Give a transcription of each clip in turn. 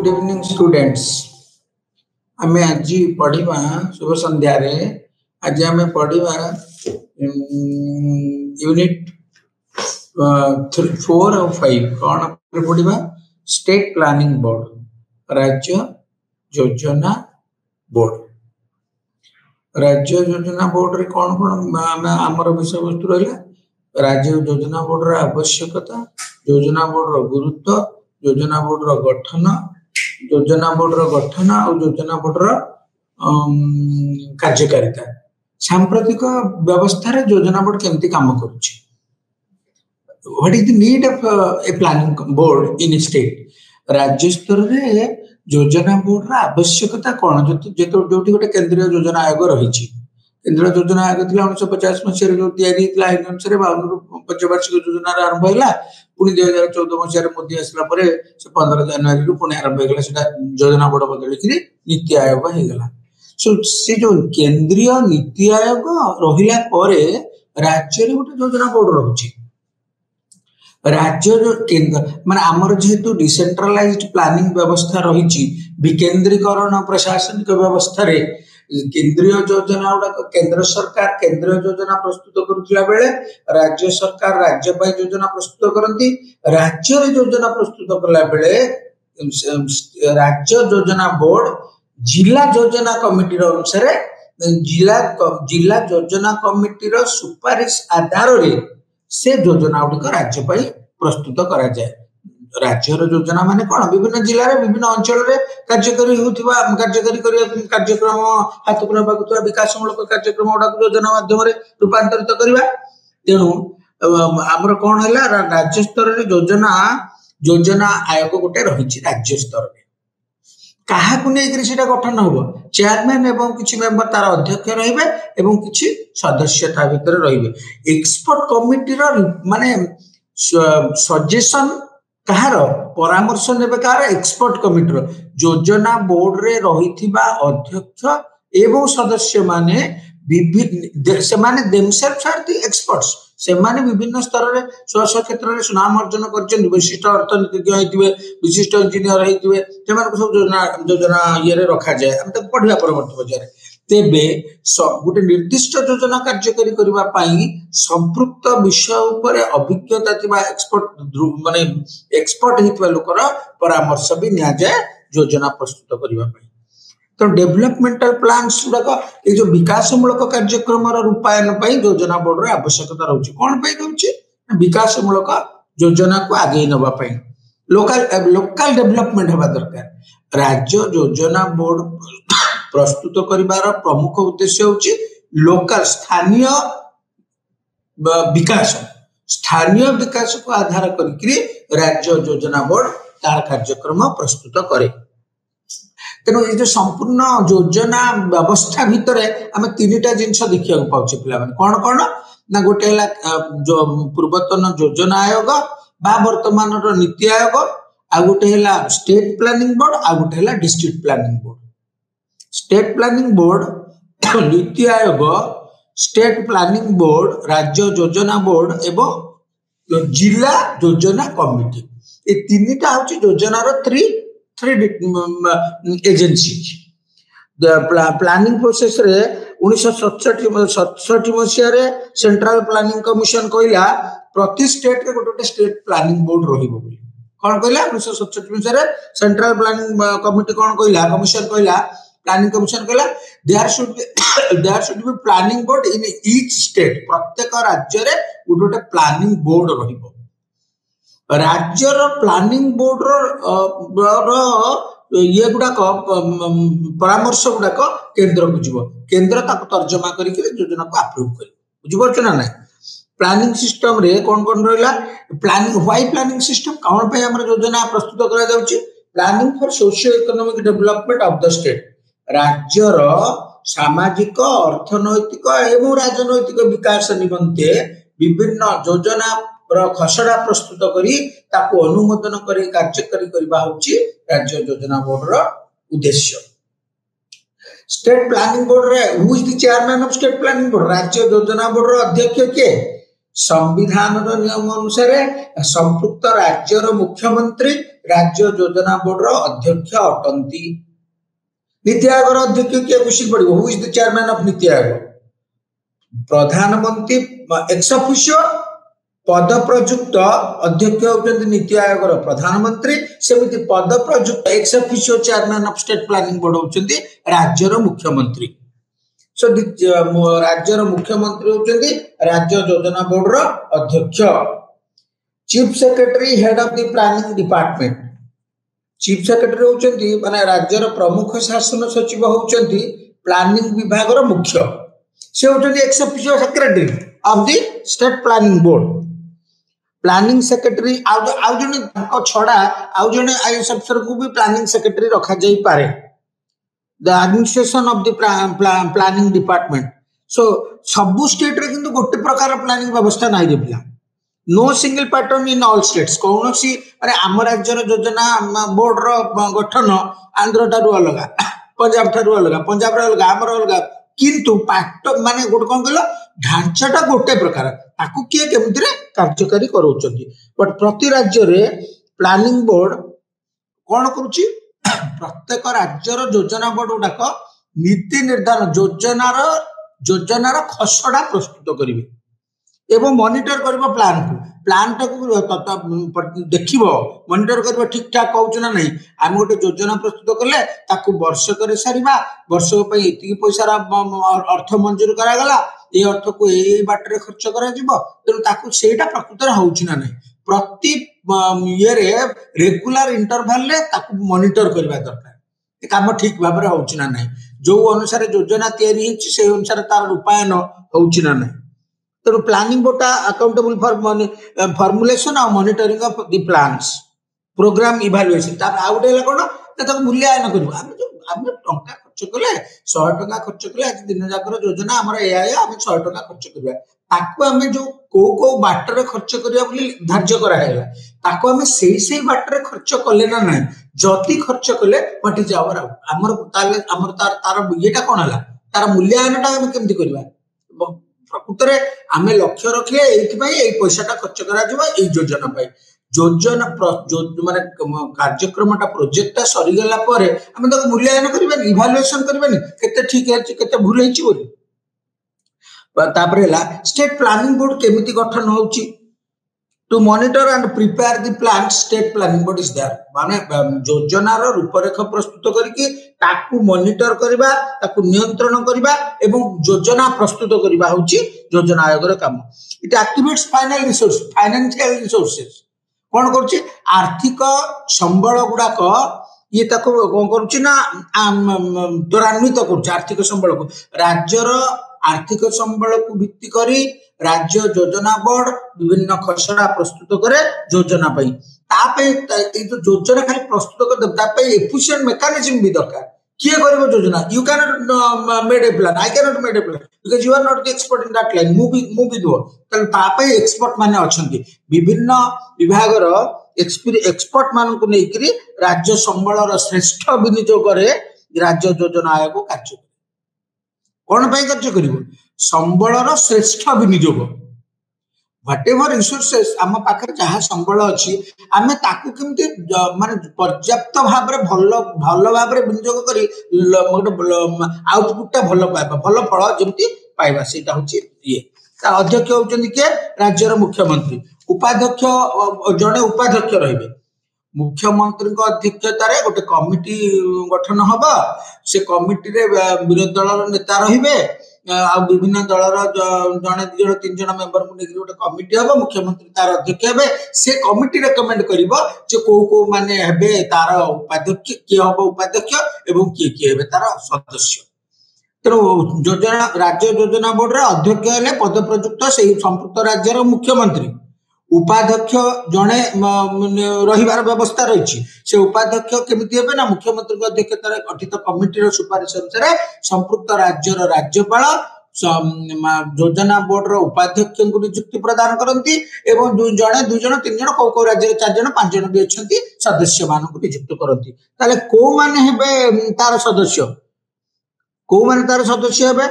Evening students आमे आज पढ़िबा शुभ संध्या रे आज आमे पढ़िबा यूनिट 4 और 5 कौन पढ़िबा स्टेट प्लानिंग बोर्ड राज्य योजना बोर्ड रे कौन कौन आमर विषय वस्तु रहा राज्य योजना बोर्ड रा आवश्यकता योजना बोर्ड रो गुरुत्व योजना बोर्ड रो गठन योजना बोर्ड रो गठन और योजना बोर्ड रो कार्यकारिता सांप्रतिक व्यवस्था रे योजना बोर्ड केमती काम करूची what is the need of a planning board in state राज्य स्तर रे योजना बोर्ड रा आवश्यकता कोन जोटी गोटे केंद्रीय योजना आयोग रही केंद्रीय योजना आयोग 1950 मसीह जो तैयारी अनुसार 52 पंचवार्षिक योजना आरंभ है पुणी 2014 मसीह मोदी आसला 15 जनवरी पुणी आरंभ होगा योजना बोर्ड बदल नीति आयोग होगा सो से जो केंद्रीय नीति आयोग रहा राज्य गोटे योजना बोर्ड रही राज्य जो केंद्र माने आमर जेहेतु डिसेंट्रलाइज्ड प्लानिंग व्यवस्था रही विकेंद्रीकरण प्रशासनिक व्यवस्था रे केंद्रीय योजना गुड़ाक केंद्र सरकार केंद्रीय योजना प्रस्तुत करुला बेले राज्य सरकार राज्य पर योजना प्रस्तुत करती राज्य योजना प्रस्तुत कला बेले राज्य योजना बोर्ड जिला योजना कमिटी अनुसार जिला योजना कमिटी सुपारिश आधार रे से योजना गुड़िक राज्य पर प्रस्तुत करा जाए राज्य योजना माने कौन विभिन्न जिले में विभिन्न अंचल में कार्यकारी कार्यक्रम हाथ को विकासमूलक कार्यक्रम गुड़ा योजना माध्यम रूपांतरित करवा तेणु आमर कौन है राज्य स्तर योजना आयोग गोटे रही राज्य स्तर में क्या गठन हम चेयरमैन एवं किसी मेंबर तार अध्यक्ष रही किसी सदस्य भितर रही एक्सपर्ट कमिटी माने सजेशन कहार परामर्श ने कहार एक्सपर्ट कमिटी योजना बोर्ड रे रही अध्यक्ष एवं सदस्य माने एक्सपर्ट्स से विभिन्न स्तर में स्व क्षेत्र में सुनाम अर्जन कर विशिष्ट अर्थनीतिज्ञ होते विशिष्ट इंजीनियर होते सब योजना ये रखा जाए आम पढ़ा परवर्त पर्यायर तेबे गोटे निर्दिष्ट योजना कार्यकारी करने संपृक्त विषय उपर अभिज्ञता एक्सपर्ट माने एक्सपर्ट होता लोकर परामर्श भी नि जाए योजना प्रस्तुत करने तो डेवलपमेंटल प्लान्स गुड़ाक ये जो विकासमूलक कार्यक्रम रूपायन योजना बोर्ड रे आवश्यकता रही कौन रही विकासमूलक योजना को आगे नापी लोकल डेवलपमेंट हवा दरकार राज्य योजना बोर्ड प्रस्तुत करिवार प्रमुख उद्देश्य होची लोकल स्थानीय विकास को आधार करके राज्य योजना बोर्ड तार कार्यक्रम प्रस्तुत करे तेणु ये संपूर्ण योजना व्यवस्था भितर आम 3टा जिनस देखा पाचे पे कौन कौन ना गोटे जो पूर्वतन योजना आयोग बा वर्तमान नीति आयोग आ गोटे स्टेट प्लानिंग बोर्ड आ गोटे district planning board state planning board NITI Aayog state planning board राज्य योजना बोर्ड एवं जिला योजना कमिटी ये 3टा हूँ योजनार थ्री एजेंसी प्लानिंग प्रोसेस रे 1967 मसीह सेंट्रल प्लानिंग कमिशन कहला प्रति स्टेट रे गोटे स्टेट प्लानिंग बोर्ड रहिबो बोली कौन कहला 1967 मसीह सेंट्रल प्लानिंग कमिटी कौन कहला कमिशन कहला प्लानिंग कमिशन कहला there should be planning board in each state प्रत्येक राज्य रे गोटे प्लानिंग बोर्ड रहिबो राज्यर प्लानिंग बोर्ड ये गुड़ाक परामर्श गुड़ाक केंद्र को जीव केंद्र तर्जमा करके योजना को अप्रूव कर बुझीपार ना ना प्लानिंग सिस्टम रे कौन कौन रहा प्लानिंग व्हाई प्लानिंग सिस्टम कौन पे हमर योजना प्रस्तुत करा जाउची planning for socio economic development of the state राज्यर सामाजिक अर्थनैतिक एवं राजनैतिक विकास निमंते विभिन्न योजना खसड़ा प्रस्तुत करी ताको अनुमोदन करी कार्यकारी करबा होची राज्य योजना बोर्ड रो उद्देश्य स्टेट प्लानिंग बोर्ड रे who is the chairman of state planning board राज्य योजना बोर्ड रो अध्यक्ष के संविधान रो नियम अनुसार संपुक्त राज्य रो मुख्यमंत्री राज्य योजना बोर्ड अध्यक्ष अटंती। नीति आयोग अध्यक्ष किए क्वेश्चन पड़ो, who is the chairman of NITI Aayog? प्रधानमंत्री एक्स ऑफिशियो पद प्रयुक्त अध्यक्ष होती नीति आयोग प्रधानमंत्री, सेमती पद प्रयुक्त ex officio chairman of state planning board होती राज्यर मुख्यमंत्री। सो राज्यर मुख्यमंत्री होती राज्य योजना बोर्ड अध्यक्ष। Chief secretary head of the planning department, chief secretary होती माने राज्यर प्रमुख शासन सचिव होती प्लानिंग विभाग मुख्य, से होती ex officio secretary of the state planning board. Planning secretary आउ जने छड़ा आउ जने आईएएस अफसर को भी प्लानिंग सेक्रेटरी रखा जाई पारे। The administration of the planning department. So सबु स्टेट रे किंतु गोटे प्रकार प्लानिंग व्यवस्था नाही देबिला। No single pattern in all states. कौन सी अरे आम राज्यर योजना बोर्ड रो गठन आंध्र ठारू अलग, पंजाब ठारू अलग, पंजाब रो अलग, आमर अलग, किंतु पैटर्न माने गोटे कौन कहलो ढांचाटा गोटे प्रकार, ताकू किए केमिति रे कार्यकारी करोचंती। बट प्रति राज्य रे प्लानिंग बोर्ड कौन करूची, प्रत्येक राज्यर योजना बोर्ड गुडाक नीति निर्धारण योजनार खसड़ा प्रस्तुत करिवे एवं मॉनिटर करिवो प्लान को, प्लान टाकू देखिवो मॉनिटर करिवो ठीक ठाक कहउछ ना नहीं। आम गोटे योजना प्रस्तुत कले ताकू वर्ष करे सारिबा, वर्ष पई एतिकी पैसा अर्थ मंजूर करा गला, ए अर्थ को ए बाटरे खर्च करा जिवो, तेनु ताकू सेटा प्रकृत रे होउछ ना नहीं। प्रति ये रे रेगुलर इंटरवल रे ताकू मॉनिटर करबा दरकार, ए काम ठीक भाबरे होउछ ना नहीं। जो अनुसार योजना तयारी हिच से अनुसार तार रूपायन होउछ ना नहीं। तो planning board accountable for formulation और monitoring of the plans, program evaluation. तार आउट हैला कोन त मूल्यांकन करबो। हम टंका खर्च कले 100 टंका खर्च कले आज दिन जाकर योजना हमर एया हम 100 टंका खर्च करबा, ताको हम जो को बाटर खर्च करिया बोली धार्य करा हैला, ताको हम सेही बाटर खर्च कले ना नहीं। जति खर्च कले व्हाट इज आवर हमर ताले हमर तार येटा कोन हला, तार मूल्यांकनटा हम केमति करबा। प्रकृत में आम लक्ष्य रखिए ये पैसा खर्च कर योजना योजना माने कार्यक्रम प्रोजेक्ट सरीगला मूल्यांकन करबा, इभालुएशन करबा केते ठीक है केते भूल है बोली। स्टेट प्लानिंग बोर्ड केमिति गठन होउची, to monitor and prepare the plan state planning board is there. माने योजनार रूपरेख प्रस्तुत करके ताकू मॉनिटर करबा, ताकू नियंत्रण करबा एवं योजना प्रस्तुत करबा होची योजना आयोगर काम। It activates financial resources. कोन करछि आर्थिक संबल गुडाक ये ताको कोन करछि ना त्वरान्वित करछि आर्थिक संबल को। राज्यर आर्थिक संबल को भित्ति करी राज्य योजना बोर्ड विभिन्न खसड़ा प्रस्तुत करे योजना पई। तापे जो योजना खाली प्रस्तुत कर तापे एफिशिएंट मेकानिज्म भी दरकार। किए करबो योजना, you can not made a plan, I can not made a plan because you are not the expert in that line. मु भी दो तन तापे एक्सपर्ट माने अछंती, विभिन्न विभागर एक्सपर्ट मान को नेकरी राज्य संबलर श्रेष्ठ विनियोग करे राज्य योजना आयोग कार्य कौन पाई कार्य करिवो, संबलर श्रेष्ठ विनियोग। व्हाटएवर रिसोर्सेस आम पाखे जहाँ संबल अच्छी आम ताकू केमती माने पर्याप्त भाव में भल भाव में विनियोग करी आउटपुट भल पाइबा, भल फल जमती पाइबा, सेटा होची ये। अध्यक्ष होचंदी के राज्यर मुख्यमंत्री, उपाध्यक्ष जड़े उपाध्यक्ष रहिबे। मुख्यमंत्री अध्यक्षतार गोटे कमिटी गठन हबा, से कमिटी रे विरोधी दल नेता रहिबे, विभिन्न दलर जड़े दि जण 3 जण मेंबर को लेकर गोटे कमिटी हम, मुख्यमंत्री तार अध्यक्ष हे। से कमिटी रेकमेंड करिवो जे को माने हेबे तार उपाध्यक्ष, किए हम उपाध्यक्ष एवं किए हेबे तार सदस्य। तेणु योजना राज्य योजना बोर्ड रे अध्यक्ष हेले पद प्रयुक्त से संपुक्त राज्यर मुख्यमंत्री। उपाध्यक्ष जड़े रहिबार व्यवस्था रही, से उपाध्यक्ष केमिति हेबे ना मुख्यमंत्री अध्यक्षतार गठित कमिटी सुपारिश अनुसार संपुक्त राज्यर राज्यपाल योजना बोर्ड उपाध्यक्ष को नियुक्ति प्रदान करती एवं 2 जण 3 जण को राज्य 4 जण 5 जण भी अच्छा सदस्य मान नियुक्त करती। ताले को माने हेबे तार सदस्य, को माने तार सदस्य हेबे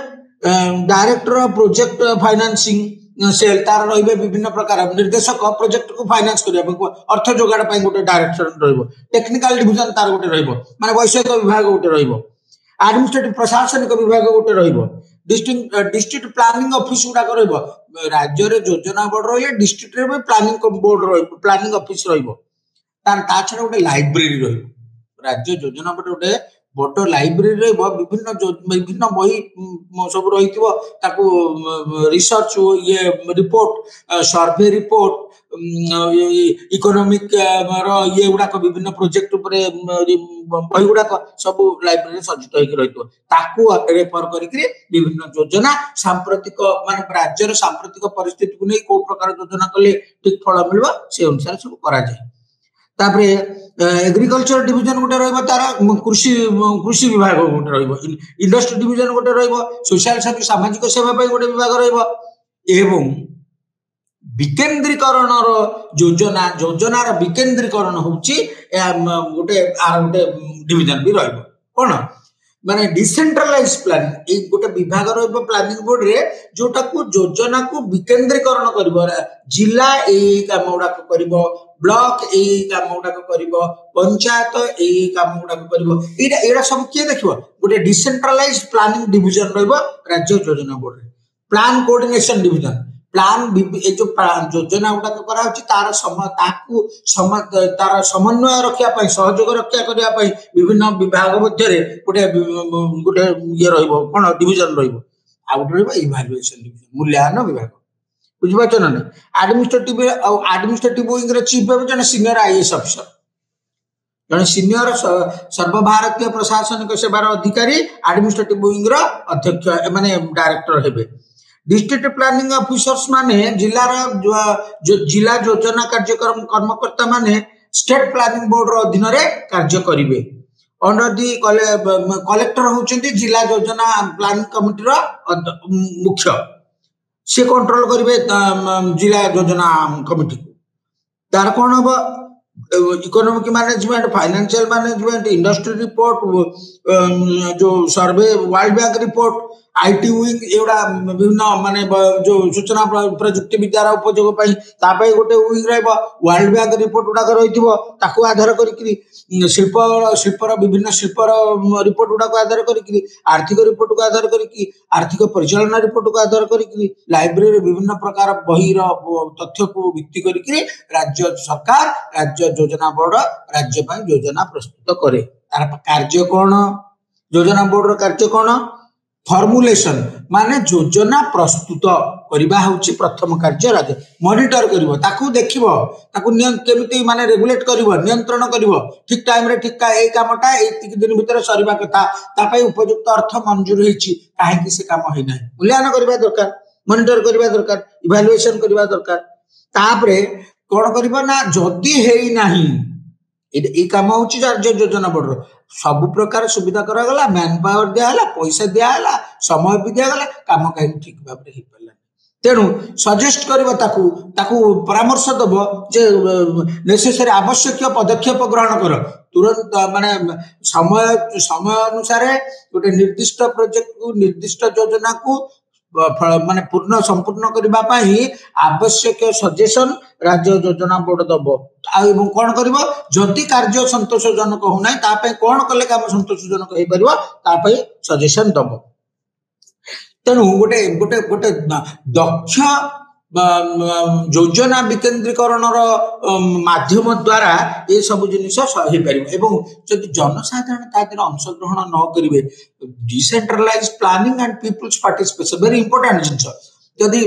director of project financing, cell तार रहिबे विभिन्न प्रकार निर्देशक प्रोजेक्ट को फाइनेंस करिया अर्थ जोगाड़ पई गोटे डायरेक्टर रहइबो टेक्निकल डिवीजन तार गोटे रहइबो माने वैषयिक विभाग गोटे रहइबो एडमिनिस्ट्रेटिव प्रशासनिक विभाग गोटे रहइबो डिस्ट्रिक्ट प्लानिंग ऑफिस गुडा रहइबो राज्य रे योजना बोर्ड रहिले डिस्ट्रिक्ट रे प्लानिंग बोर्ड रहइबो प्लानिंग ऑफिस रहइबो ता छडा गोटे लाइब्रेरी रहइबो राज्य योजना बोर्ड गोटे बड़ लाइब्रेरी रहइबो विभिन्न बही सब रहिथिबो ताकू रिसर्च ये रिपोर्ट सर्वे रिपोर्ट इकोनॉमिक ये गुड़ाक विभिन्न प्रोजेक्ट उपरे बही गुड़ाक सब लाइब्रेरी सज्जित होइक रहितो ताकू रेफर करिकरी विभिन्न योजना सांप्रतिक माने राज्यर सांप्रतिक परिस्थिति को नै को प्रकार योजना कले ठीक फल मिलबो से अनुसार सब करा जाय तापरे एग्रीकल्चर डिवीजन गोटे रहइबो तार कृषि कृषि विभाग गोटे रहइबो इंडस्ट्री डिवीजन गोटे रहइबो सोशल सर्विस सामाजिक सेवा पई गोटे विभाग रहइबो एवं विकेंद्रीकरण योजना योजनार विकेंद्रीकरण होउची गोटे आर गोटे डिवीजन भी रहइबो कोन माने डिसेंट्रलाइज प्लान ए गोटे विभाग रहइबो प्लानिंग बोर्ड रे जोटा को योजना को विकेंद्रीकरण करबो जिला ए काम गुडा करबो ब्लॉक ए काम गुडा करबो पंचायत ए काम गुडा करबो एडा सब के देखिबो गोटे डिसेंट्रलाइज प्लानिंग डिवीजन रहइबो राज्य योजना बोर्ड रे plan coordination division plan A जो योजना गुडा करा होची तार तार समन्वय रखिया पई सहयोग रक्षा करिया पई विभिन्न विभाग मध्य रे गोटे गोटे ये रहइबो कोन डिवीजन रहइबो आ गोटे रहइबो इवैल्यूएशन डिवीजन मूल्यांकन विभाग बुझिबाच ना एडमिनिस्ट्रेटिव विंग रे चीफ हेबो जने सीनियर आईएएस अफसर जने सीनियर सर्वभारतीय प्रशासनिक सेवार अधिकारी एडमिनिस्ट्रेटिव विंग रो अध्यक्ष माने डायरेक्टर हेबे डिस्ट्रिक्ट प्लानिंग ऑफिसर्स माने जिला जिला योजना कार्यक्रम कर्मकर्ता माने स्टेट प्लानिंग बोर्ड रो अधीन रे कार्य करिवे अंडर दी कलेक्टर होचंती जिला योजना प्लानिंग कमिटी रो मुख्य से कंट्रोल करिवे जिला योजना कमिटी को तार कोन हो economic management financial management industry report जो survey world bank report IT wing एवडा विभिन्न माने जो सूचना प्रयुक्ति विद्यार उपयोग पई तापई गोटे विंग रहबो वर्ल्ड बैंक रिपोर्ट गुडा रहिथिबो ताकू आधार करिकरी शिल्पर विभिन्न शिल्पर रिपोर्ट गुडा को आधार करिकरी आर्थिक रिपोर्ट को आधार करिकरी आर्थिक परिचालन रिपोर्ट को आधार करिकरी लाइब्रेरी विभिन्न प्रकार बही तथ्य को भित्ति करिकरी राज्य सरकार राज्य योजना बोर्ड राज्य पई योजना प्रस्तुत करे तार कार्य कोन योजना बोर्ड रो कार्य कोन फॉर्मुलेशन माने योजना प्रस्तुत करिबा होची प्रथम कार्य राज्य मॉनिटर करिवो ताकू देखिवो ताकू केमिति माने रेगुलेट करिवो नियंत्रण करिवो ठीक टाइम रे ठीक ए कामटा एतिक दिन भीतर सरीबा कथा तापई उपयुक्त अर्थ मंजूर हेची काहे कि से काम होई नै मूल्यांकन करिबा दरकार मॉनिटर करिबा दरकार इवैल्यूएशन करिबा दरकार तापरे कोन करिबो ना जदी हेई नाही ए काम होची राज्य योजना बोर्ड सब प्रकार सुविधा करा गला मैन पावर दिया गला पैसा दिया गला समय भी दिया गला काम कहीं ठीक भाव रे हिपला तेनु सजेस्ट करबो ताकू परामर्श दबो जे नेसेसरी आवश्यक पदक्षेप ग्रहण कर तुरंत माने समय अनुसार गोटे निर्दिष्ट प्रोजेक्ट को निर्दिष्ट योजना को माने पूर्ण संपूर्ण करबा पई आवश्यक सजेशन राज्य योजना बोर्ड दबो एवं कौन करिवो जति कार्य संतोषजनक हो नै ता पई कोन कले काम संतोषजनक होई परिवो ता पई सजेशन दबो तेनु गोटे गोटे गोटे दक्ष योजना विकेंद्रीकरण माध्यम द्वारा ये सब जिनिस सही परिबो एवं जदि जनसाधारण तातिर अंशग्रहण न करिवे decentralise planning and people's participation very important जिनिस जदि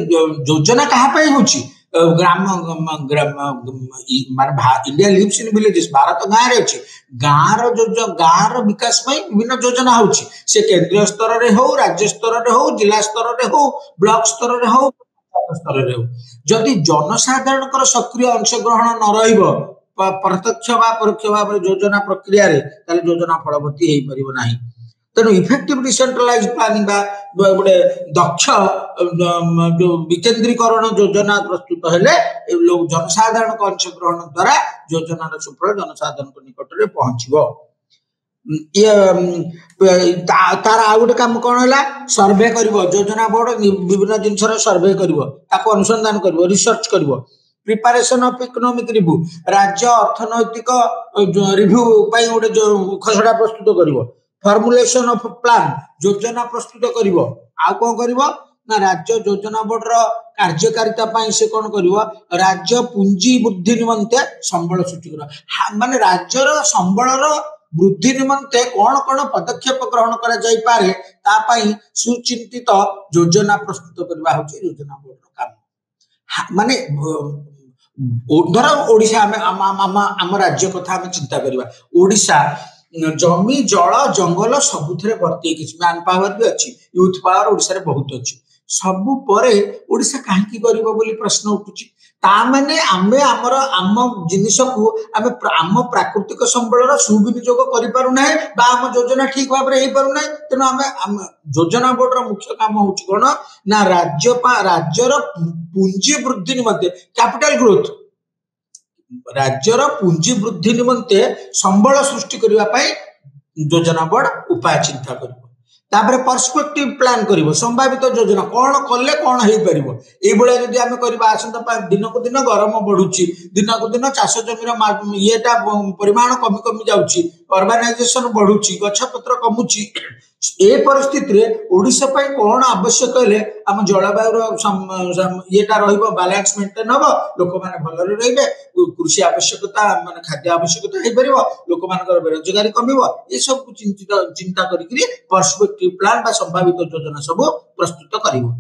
योजना कहा पई होची ग्राम माने India lives in villages Bharat गाँ रे अछि गाँर विकास पई विभिन्न योजना होची से केंद्रीय स्तर रे हो राज्य स्तर रे हो जिला स्तर रे हो ब्लॉक स्तर रे हो स्तर रे हो जदि जनसाधारण सक्रिय अंशग्रहण न रहिबो प्रत्यक्ष वा परोक्ष भाव योजना प्रक्रिया रे ताले योजना फलवती हेई परिबो नाही तेणु इफेक्टिव डिसेंट्रलाइज प्लानिंग गोटे दक्ष जो विकेंद्रीकरण योजना प्रस्तुत हेले लोग जनसाधारण अंशग्रहण द्वारा योजनार सुफल जनसाधारण निकट में पहुंचबो ये तार आ गोटे काम कौन है सर्वे कर योजना बोर्ड विभिन्न जिनसर सर्वे कर अनुसंधान कर रिसर्च कर प्रिपरेशन ऑफ इकोनॉमिक रिव्यू राज्य अर्थनैतिक रिव्यू गोटे खसड़ा प्रस्तुत कर फॉर्मुलेशन ऑफ प्लान योजना प्रस्तुत कर कौन कर ना राज्य योजना बोर्ड कार्यकारिता से कौन कर राज्य पुंजी वृद्धि निमंते संबल सृष्टि कर माने राज्यर संबलर वृद्धि निमंते कौन कौन पदक्षेप ग्रहण करा जाई पारे तापाई सुचिंतित योजना प्रस्तुत करबा होची योजना बोर्ड काम माने धर ओडिशा आम राज्य कथा आम चिंता करबा ओडिशा जमी जल जंगल सबुथरे भर्ती किछि मैन पावर भी अछि यूथ पावर ओडिशा रे बहुत अछि सबु परे ओडिशा काहे करिबो बोली प्रश्न उठुछि ता माने आमे हमर आम जिनिस को आम प्राकृतिक संबलर सुविनियोग करि पारु नै बा आम योजना ठीक भाव रे हे पारु नै तेनो आम योजना बोर्ड रो मुख्य काम होछि कोन ना राज्यर पुंजी वृद्धि निमंते कैपिटल ग्रोथ राज्यर पुंजी वृद्धि निमंते संबल सृष्टि करबा पई योजना बोर्ड उपाय चिंता करिवो तापर पर्सपेक्टिव प्लान करिवो संभावित योजना कौन कले कौन हे परिवो ए बळे जदि आमे करबा आसंता दिन को दिन गरम बढ़ुची दिन को दिन चाष जमीर येटा परिमाण कमी कमी जाउची अर्बानाइजेशन बढ़ुची गछ पत्र कमुची ए परिस्थिति रे ओडिसा पई कोन आवश्यक हेले हम जलवायु येटा रहिबो बैलेंस मेंटेन हबो लोक माने भलरे रहिबे कृषि आवश्यकता माने खाद्य आवश्यकता हे परिबो लोक मानकर बेरोजगारी कमिबो ए सब चिंता करिकरी पर्सपेक्टिव प्लान बा संभावित योजना सब प्रस्तुत करिवो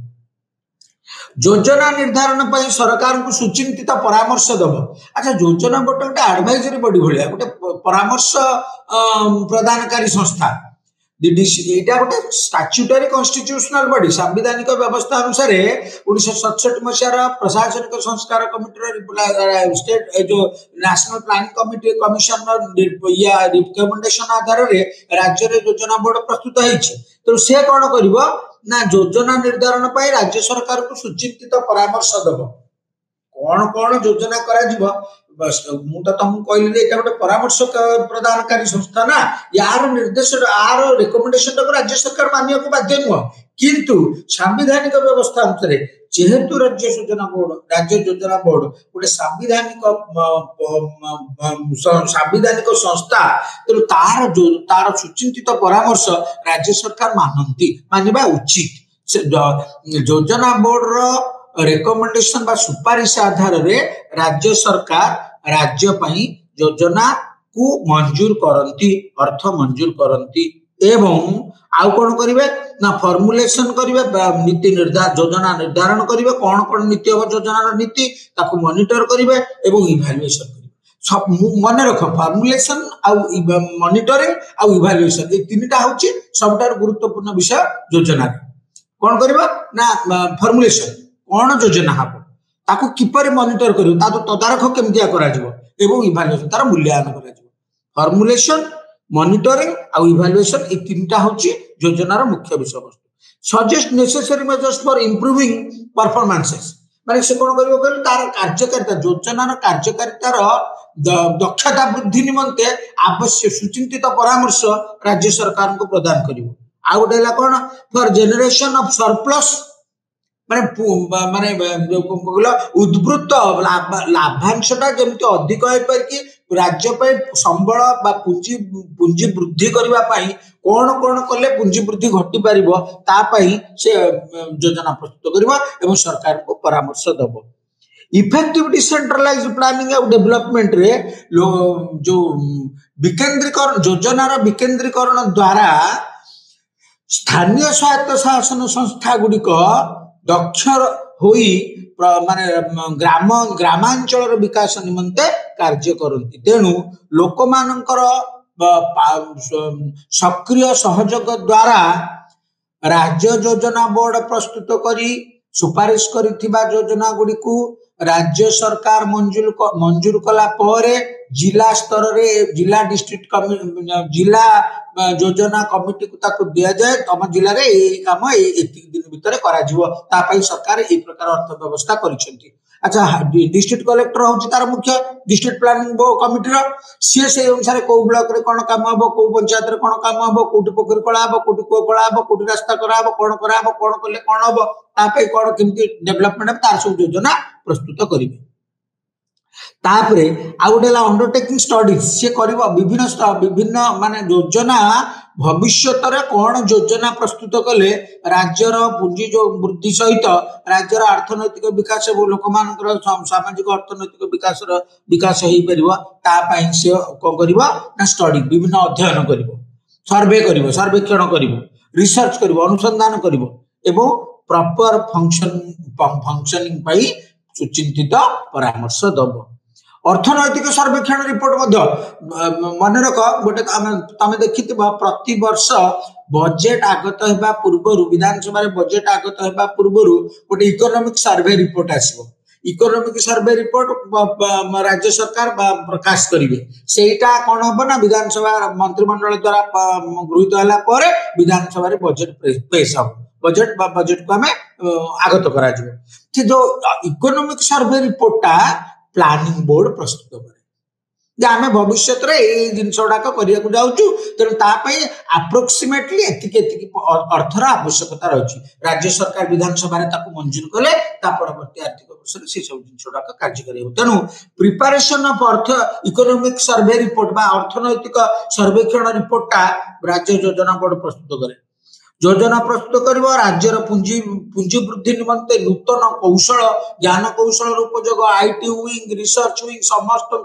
योजना निर्धारण पर सरकार को सुचिंतित परामर्श दब अच्छा योजना बोर्ड गोटे एडवाइजरी बॉडी भलिया गोटे परामर्श प्रदानकारी संस्था एटा गोटे स्टैट्यूटरी कॉन्स्टिट्यूशनल बॉडी संवैधानिक व्यवस्था अनुसार 1967 मसीहार प्रशासनिक संस्कार कमिटी स्टेट जो national planning committee commission recommendation आधार रे राज्य रे योजना बोर्ड प्रस्तुत होइछ तो से कोन करबो ना योजना निर्धारण पाई राज्य सरकार को सुचिंतित परामर्श दब कौन कौन योजना करा जिवो मु तो तुमको कहली एटा गोटे परामर्श प्रदानकारी संस्था ना यार निर्देश यार रिकमेंडेशन को राज्य सरकार मानिया को बाध्य नुह किंतु संवैधानिक व्यवस्था अनुसार जेहेतु राज्य योजना बोर्ड गोटे सांविधानिक संस्था तेणु तार सुचिंतित परामर्श राज्य सरकार मानती मानिबा उचित योजना बोर्ड रो रिकमेंडेशन बा सुपारिश आधार रे राज्य सरकार राज्य पई योजना को मंजूर करंती अर्थ मंजूर करंती एवं आउ कोन करिवे ना फॉर्मुलेशन करिवे नीति योजना निर्धारण करिवे कौन कौन नीति हो योजना नीति ताकू मॉनिटर करिवे एवं इवैल्यूएशन करिवे सब मन रख फॉर्मुलेशन आउ मॉनिटरिंग आउ इवैल्यूएशन ए तीनटा होची सबटार गुरुत्वपूर्ण विषय योजना कौन करिवा ना फॉर्मुलेशन कौन योजना हम ताकू किपर मॉनिटर करू ता तदारख केमतिया करा जिवो एवं इवैल्यूएशन तार मूल्यांकन करा जिवो फॉर्मुलेशन मॉनिटरिंग आउ इवैल्यूएशन ए तीनटा होची योजनार मुख्य विषय वस्तु suggest necessary measures for improving performances माने से कोन करिवो कहल तार कार्यकारिता योजनार कार्यकारितार दक्षता वृद्धि निमंते आवश्यक सुचिंतित परामर्श राज्य सरकार को प्रदान करिवो आ गोटेला कोन फॉर जनरेशन ऑफ सरप्लस माने उद्वृत्त लाभांशटा जमती अधिक हो पार कि राज्य पे संबल बा पुंजी वृद्धि करबा पाई कौन कौन कले पुंजी वृद्धि घटी पारिबो ता पाई से योजना प्रस्तुत करबा एवं सरकार को परामर्श दबो effective decentralise planning and development रे जो विकेंद्रीकरण योजनार विकेंद्रीकरण द्वारा स्थानीय स्वायत्त शासन संस्था गुड़िक दक्ष होई माने ग्रामांचल विकास निमंते कार्य करती तेणु लोक मानकर सक्रिय सहयोग द्वारा राज्य योजना बोर्ड प्रस्तुत करी सुपारिश करिथिबा योजना गुडी को राज्य सरकार मंजूर कला परे जिला स्तर रे जिला डिस्ट्रिक्ट जिला योजना कमिटी को ताको दिया जाए तम जिले रे ए काम एतिक दिन भितर करा जिवो ता पई सरकार ए प्रकार अर्थ व्यवस्था करिसेंती अच्छा डिस्ट्रिक्ट कलेक्टर हूँ तार मुख्य डिस्ट्रिक्ट प्लानिंग कमिटी सी से अनुसार कौ ब्लॉक रे कौन काम हम कौ पंचायत रे कौन काम हम कौटी पोखरी खोला हम कौटी कूଅ खोला हम कौटी रास्ता करा कौन कले कौन हम तापे कौन केमती डेवलपमेंट तार सब योजना प्रस्तुत करेंगे तापरे आ गोटे अंडरटेकिंग स्टडीज सी कर विभिन्न माने योजना भविष्य कौन योजना प्रस्तुत कले राज्यर पुंजी जो वृद्धि सहित राज्यर अर्थनैतिक विकास लोक मान सामाजिक अर्थनैतिक विकास हो पार सी कौन कर स्टडी विभिन्न अध्ययन कर सर्वे कर सर्वेक्षण कर रिसर्च कर अनुसंधान कर प्रॉपर फंक्शनिंग सुचिंतित परामर्श दब अर्थनैतिक सर्वेक्षण रिपोर्ट मन रख गोटे तुम देखि प्रति वर्ष बजेट आगत होगा पूर्व विधानसभा बजेट आगत होगा पूर्व गोटे इकोनॉमिक सर्वे रिपोर्ट आसो इकोनॉमिक सर्वे रिपोर्ट राज्य सरकार प्रकाश करेंगे सेटा कौन हम ना विधानसभा मंत्रिमंडल द्वारा गृहीत होला विधानसभा बजेट पेश हम बजेट को आम आगत करा जो इकोनॉमिक सर्वे रिपोर्टा प्लानिंग बोर्ड प्रस्तुत करे आम भविष्य जिनस गुड़ाक करने जाऊँ तेणु आप्रोक्सीमेटली अर्थर आवश्यकता रही राज्य सरकार विधानसभा मंजूर कले परवर्ती आर्थिक वर्ष से सब जिन गुड़ाक कार्यकारी तेणु प्रिपारेशन ऑफ अर्थ इकोनॉमिक सर्वे रिपोर्ट अर्थनैतिक सर्वेक्षण रिपोर्टा राज्य योजना बोर्ड प्रस्तुत करे योजना प्रस्तुत कर राज्यर पुंजी वृद्धि निमंते नूतन कौशल ज्ञान कौशल उपयोग आईटी विंग रिसर्च विंग समस्त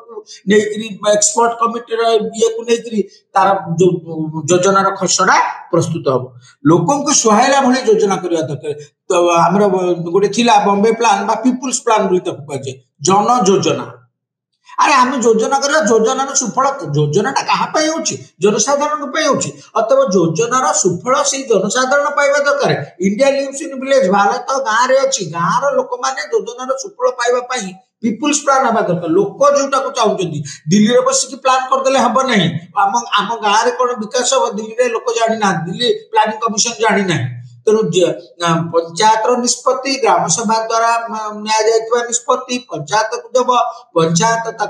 एक्सपर्ट कमिटी ये को लेकर तार योजनार खसड़ा प्रस्तुत हम लोक सुहायला भाई योजना करने दरकार तो आमर गोटे थिला बॉम्बे प्लान पीपुल्स प्लान कहुए जन योजना अरे आम योजना कर योजनार सुफल योजना क्या जनसाधारण अथवा योजनार सुफल से जनसाधारण पाइबा दरकार India lives in village Bharat गाँव में अच्छी गाँव लोक मैंने योजनार सुफल पाइबा पीपुल्स प्लान हवा दरकार लोक जोटा को चाहते दिल्ली बसिक प्लान करदे हम ना आम गाँव में कौन विकास हम दिल्ली में लोक जानी ना दिल्ली प्लानिंग कमिशन जानी ना तेणु पंचायत निष्पत्ति ग्राम सभा द्वारा निष्पत्ति पंचायत को दब पंचायत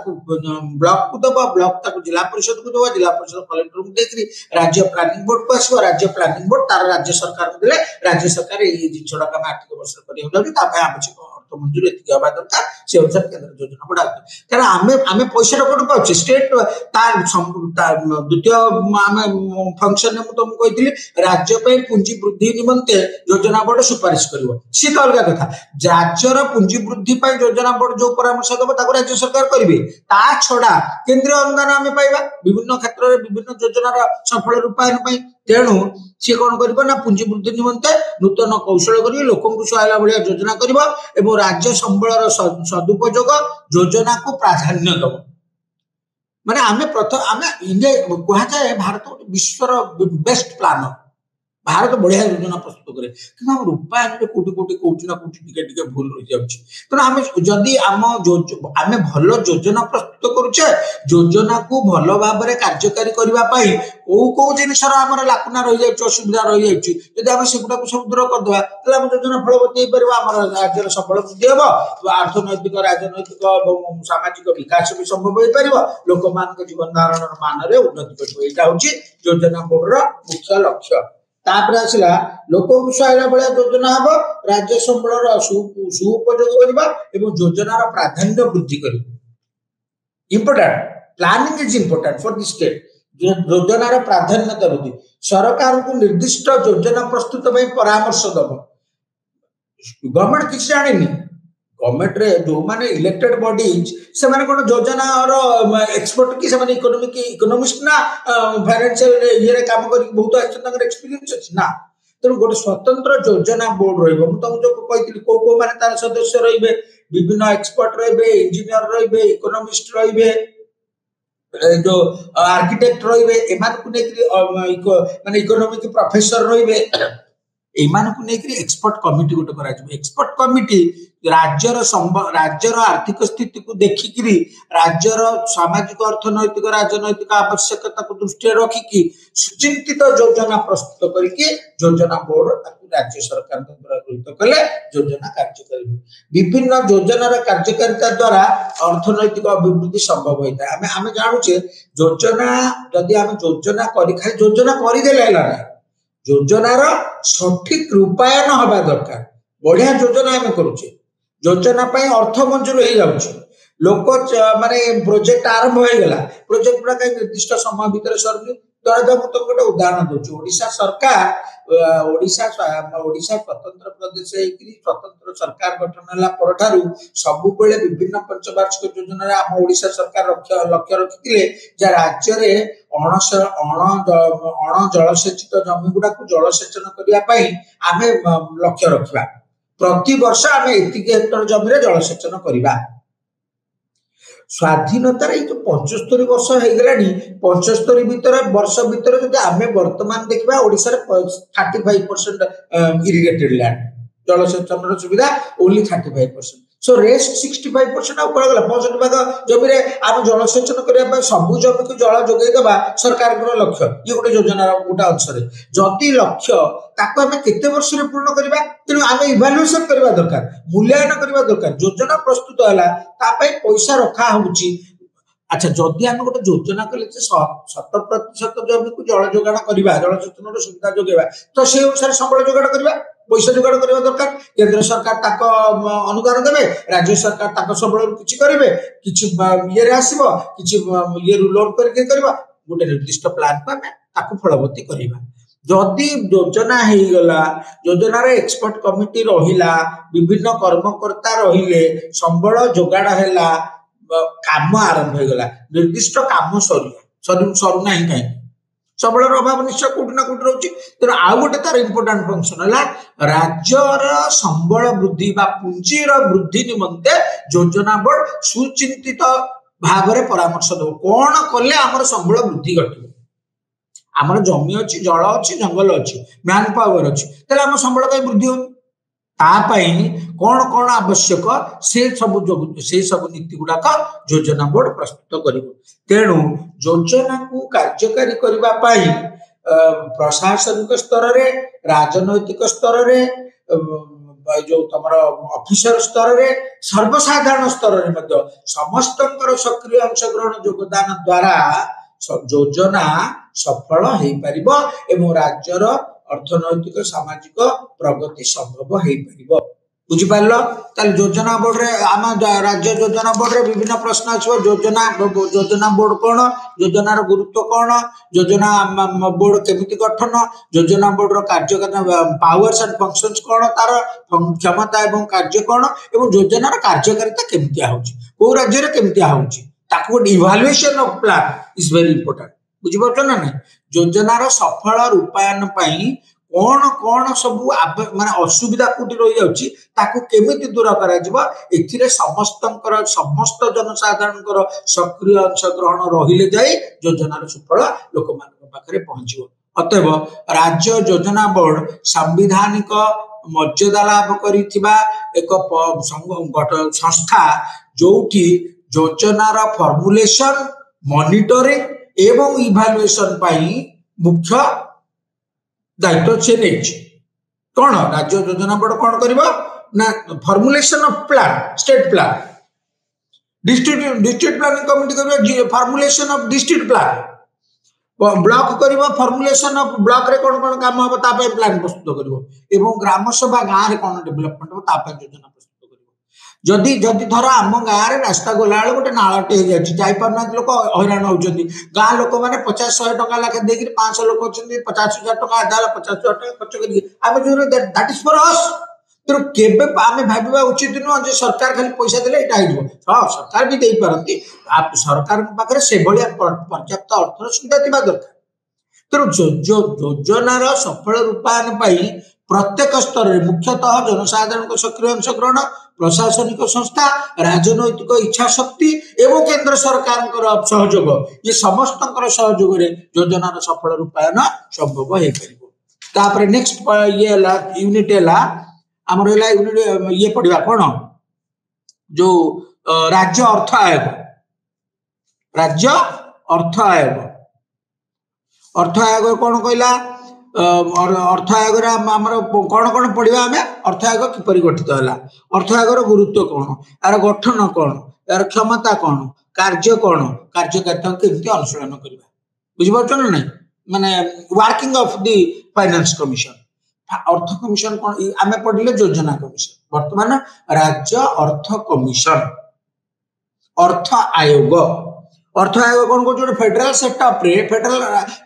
ब्लॉक को दब ब्लॉक जिला परिषद को दब जिला परिषद कलेक्टर को देकर राज्य प्लानिंग बोर्ड को आसो राज्य प्लानिंग बोर्ड तार राज्य सरकार को देले राज्य सरकार ये जिन आर्थिक वर्ष आवश्यक अर्थ मंजूर ये हवा दरकार से अनुसार केंद्र योजना बढ़ा कारण आम पैसा कौन पाचे स्टेट द्वितीय आम फंक्शन तुमको कही राज्य पुंजी वृद्धि निमंते योजना बोर्ड सुपारिश कर सी तो अलग कथा राज्यर पुंजी वृद्धि योजना बोर्ड जो परामर्श दब राज्य सरकार करेंगे ता छड़ा केंद्रीय अनुदान आम पाइबा विभिन्न क्षेत्र में विभिन्न योजनार सफल रूपायन तेणु सी कौन कर पुंजी वृद्धि निमंते नूतन कौशल कर लोक सुहायला भाया योजना कर राज्य संबल सदुपयोग योजना को प्राधान्य दब माने आम प्रथम आम इंडिया कहुए भारत विश्वर बेस्ट प्लानर भारत बढ़िया योजना प्रस्तुत करे कि रूपायन कोटि कोटि कौटी ना कौटी भूल रही जाऊँगी तेना आम जदि आम भल योजना प्रस्तुत करुचे योजना को भल भाव में कार्यकारी करने कौ जिनसर आम लाकुना रही जाए असुविधा रही जाए आम सेगुड़ा सब दूर करदे तो आम योजना फलवती हो पार आम राज्यर सबल वृद्धि हम अर्थनैतिक राजनैतिक और सामाजिक विकास भी संभव हो पार लोक मान जीवन धारण मान में उन्नति कर यहाँ हूँ योजना बोर्ड मुख्य लक्ष्य तापर आसला लोक सुहायला भाया योजना हम राज्य संबल सुपयोग करवा योजनार प्राधान्य वृद्धि कर important planning is important for the state योजनार प्राधान्यता वृद्धि सरकार को निर्दिष्ट योजना प्रस्तुत परामर्श दब गवर्नमेंट किसी जानी गवर्नमेंट रे जो माने इलेक्टेड बॉडीज से माने कोन योजना और एक्सपर्ट की से माने इकोनॉमिस्ट ना फाइनेंशियल ये काम कर बहुत अच्छा एक्सपीरियंस अछि ना तेणु गोटे स्वतंत्र योजना बोर्ड रहिबो मु तुम जो कहती को माने तार सदस्य रहिबे विभिन्न एक्सपर्ट रहिबे इंजीनियर रहिबे इकोनॉमिस्ट रहिबे जो आर्किटेक्ट रहिबे एमान को माने इकोनॉमिक प्रोफेसर रहिबे एमान को लेकर एक्सपर्ट कमिटी गोटे करा एक्सपर्ट कमिटी राज्यर आर्थिक स्थिति को देखिकी राज्यर सामाजिक अर्थनैतिक राजनैतिक आवश्यकता को दृष्टि रखिकी सुचिंतित योजना प्रस्तुत करके योजना बोर्ड राज्य सरकार द्वारा गृहीत कले योजना कार्यकारी विभिन्न योजनार कार्यकारिता द्वारा अर्थनैतिक अभिवृद्धि संभव होता है। आम जानूचे योजना जदि आम योजना खाली योजना करदेले योजनार सठिक रूपायन हवा दरकार। बढ़िया योजना आम करुचे योजना अर्थ मंजूर हो जाऊे लोक माने प्रोजेक्ट आरंभ हो गला प्रोजेक्ट गुड़ा कहीं निर्दिष्ट समय भितर सरुनी। मुझे गोटे उदाहरण दूसरी ओडिशा सरकार ओडिशा स्वतंत्र प्रदेश स्वतंत्र सरकार गठन है सबु विभिन्न पंचवार्षिक योजना आम ओडिशा सरकार लक्ष्य रखी राज्य में अण जलसेचित जमी गुड़ा जलसेचन करने आम लक्ष्य रखा प्रति वर्ष आम एतिक हेक्टर जमी जलसेचन करवा। स्वाधीनतार ये 75 वर्ष हो गलानी 75 वर्ष भितर जब आम वर्तमान देखा ओडिशा 35% इरिगेटेड लैंड जलसेचन सुविधा ओनली 35%। सो रेस्ट 65% गला 65 भाग जमी आम जलसेचन करने सबू जमी को जल जोगेदेवा सरकार लक्ष्य ये गोटे योजना गोटे अंश जदि लक्ष्य ताको आम केते वर्ष रे पूर्ण करबा तेणु आम इभालुएसन करबा दरकार मूल्यांकन करबा दरकार योजना प्रस्तुत होला तापई पैसा रखा होउची। अच्छा जदि आम गोटे योजना कले 100% जमी को जल जोगाण करबा जलसेचन सुविधा जोगेबा तो से अनुसार संबल जोगाण करबा पैसा जोगाड़ करबा दरकार। केंद्र सरकार ताको अनुदान देबे राज्य सरकार ताको सबल किछि करिवे किछि ये आसीबो किछि ये लोन करके करबा गोटे निर्दिष्ट प्लान को आमे ताको फलवती करबा। जदि योजना हो गला योजना रे एक्सपर्ट कमिटी रहिला विभिन्न कर्मकर्ता रहिले संबल जोगाड़ हैला काम आरंभ हो गला निर्दिष्ट काम सरू नाही काई सबल अभाव निश्चय कोटि ना कोटि रोचे तेणु आउ गोटे तार इंपोर्टाट फंक्शन है राज्यर संबल वृद्धि बा पुंजीर वृद्धि निमंते योजना बोर्ड सुचिंतित भाव में परामर्श दो कौन कले आमर संबल वृद्धि घटे आमर जमी अच्छी जल अच्छी जंगल अच्छी मैन पावर अच्छी तेल आम संबल कहीं वृद्धि हो कौन कौन आवश्यक से सब नीति गुड़ाक योजना बोर्ड प्रस्तुत कर तेणु योजना को कार्यकारी करने प्रशासनिक स्तर रे राजनैतिक स्तर रे जो तुम ऑफिसर स्तर रे सर्वसाधारण स्तर रे समस्त सक्रिय अंशग्रहण योगदान द्वारा योजना सफल हो पार एवं राज्यर अर्थनैतिक सामाजिक प्रगति संभव हो पार। बुझिपार योजना बोर्ड रे आम राज्य योजना बोर्ड रे विभिन्न प्रश्न आछो योजना बोर्ड कौन योजनार गुरुत्व कौन योजना बोर्ड केमिति गठन योजना बोर्ड कार्य पावर्स एंड फंक्शंस कौन तार क्षमता एवं कार्य कौन एवं योजनार कार्यकारिता केमिति होउची को राज्य रे केमिति होउची ताको evaluation of plan is very important. बुझिपार ना नहीं योजनार सफल रूपायन पई कौन कौन सब माने असुविधा कोटी रही जाउची ताकू केमिति दूर करा जिवो एथिरे समस्त जनसाधारण सक्रिय अंशग्रहण रहिले जाई योजनार सुफल लोक मान पाखरे पहुंचिबो। अतएव राज्य योजना बोर्ड संविधानिक मर्यादा लाभ करिथिबा एक संस्था जोठी योजनार फॉर्मुलेशन मॉनिटरिंग एवं इवैल्यूएशन पाई मुख्य दायित्व से नहीं कौन राज्य योजना बोर्ड कौन करिबो ना formulation of plan state plan district planning committee करिबो formulation of district plan block करिबो फॉर्मुलेशन ऑफ ब्लॉक रे कौन कौन काम हो तापे प्लान प्रस्तुत करिबो एवं ग्राम सभा गांव रे कौन डेवलपमेंट हो तापे योजना प्रस्तुत करिबो। जदि जदि धर आम गाँव में रास्ता गला गोटे नालटे हो जापार लोक हैरान होती गाँ लोक मैंने 50-100 टका लाखे देकर 500 लोक अच्छे 50,000 टका आधा 50,000 टका खर्च करें दैट इज फॉर अस। तेणु केबे आम भाविबा उचित नुह जे सरकार खाली पैसा देले एटा हो हाँ सरकार भी दे पारती सरकार पाखे से पर्याप्त अर्थ सुविधा थिबा दरकार। तेणु योजनार सफल रूपायन पाई प्रत्येक स्तर में मुख्यतः जनसाधारण सक्रिय अंशग्रहण प्रशासनिक संस्था राजनैतिक इच्छा शक्ति एवं केंद्र सरकार सहयोग ये समस्त सहयोग योजनार सफल रूपायन संभव हो पार। नेक्स्ट ये यूनिट आमर यूनिट ये पढ़ा कौन जो राज्य अर्थ आयोग कौन कहला अर्थ आयोग कौन कौन पढ़ा आम अर्थ आयोग किपर गठित है अर्थ आयोग गुरुत्व कौन यार गठन कौन यार क्षमता कौन कार्य कौन कार्यकारिता केमती अनुशीलन करवा बुझीपार ना माने working of the finance commission earth commission कौन आम पढ़ले योजना कमिशन वर्तमान राज्य अर्थ कमिशन अर्थ आयोग कौन कौन फेडराल सेटअप रे फेडराल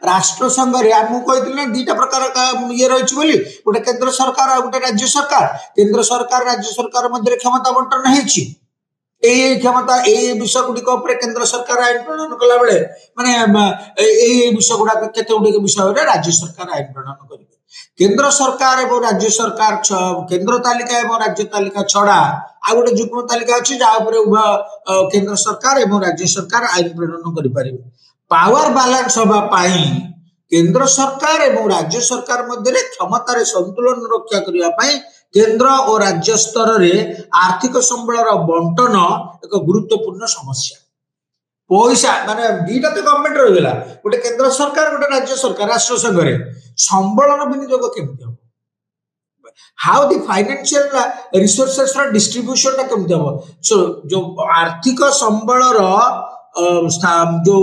राष्ट्र संघ रे आमु कहथिले दुईटा प्रकार ये रही बोली गोटे केंद्र सरकार और गोटे राज्य सरकार केंद्र सरकार राज्य सरकार मध्य क्षमता बंटन है क्षमता विषय गुड़िक केंद्र सरकार आईन प्रणयन कला बेले माने विषय गुड़ा केते गुड़िक विषय राज्य सरकार आईन प्रणयन करेंगे केंद्र सरकार और राज्य सरकार केंद्र तालिका और राज्य तालिका छड़ा आ गोटे युग्म तालिका अच्छी जहाँ उभय केंद्र सरकार और राज्य सरकार आईन प्रणयन करें पावर बैलेंस हवाई केंद्र सरकार और राज्य सरकार मध्य क्षमतार संतुलन रक्षा करने केंद्र और राज्य स्तर में आर्थिक संबल बंटन एक गुरुत्वपूर्ण समस्या पैसा माने दीटा तो गवर्नमेंट रहीगला गोटे केंद्र सरकार गोटे राज्य सरकार राष्ट्र संघ संबल विनियोग केमती हम how the financial resources distribution केमती हम सो जो आर्थिक संबल जो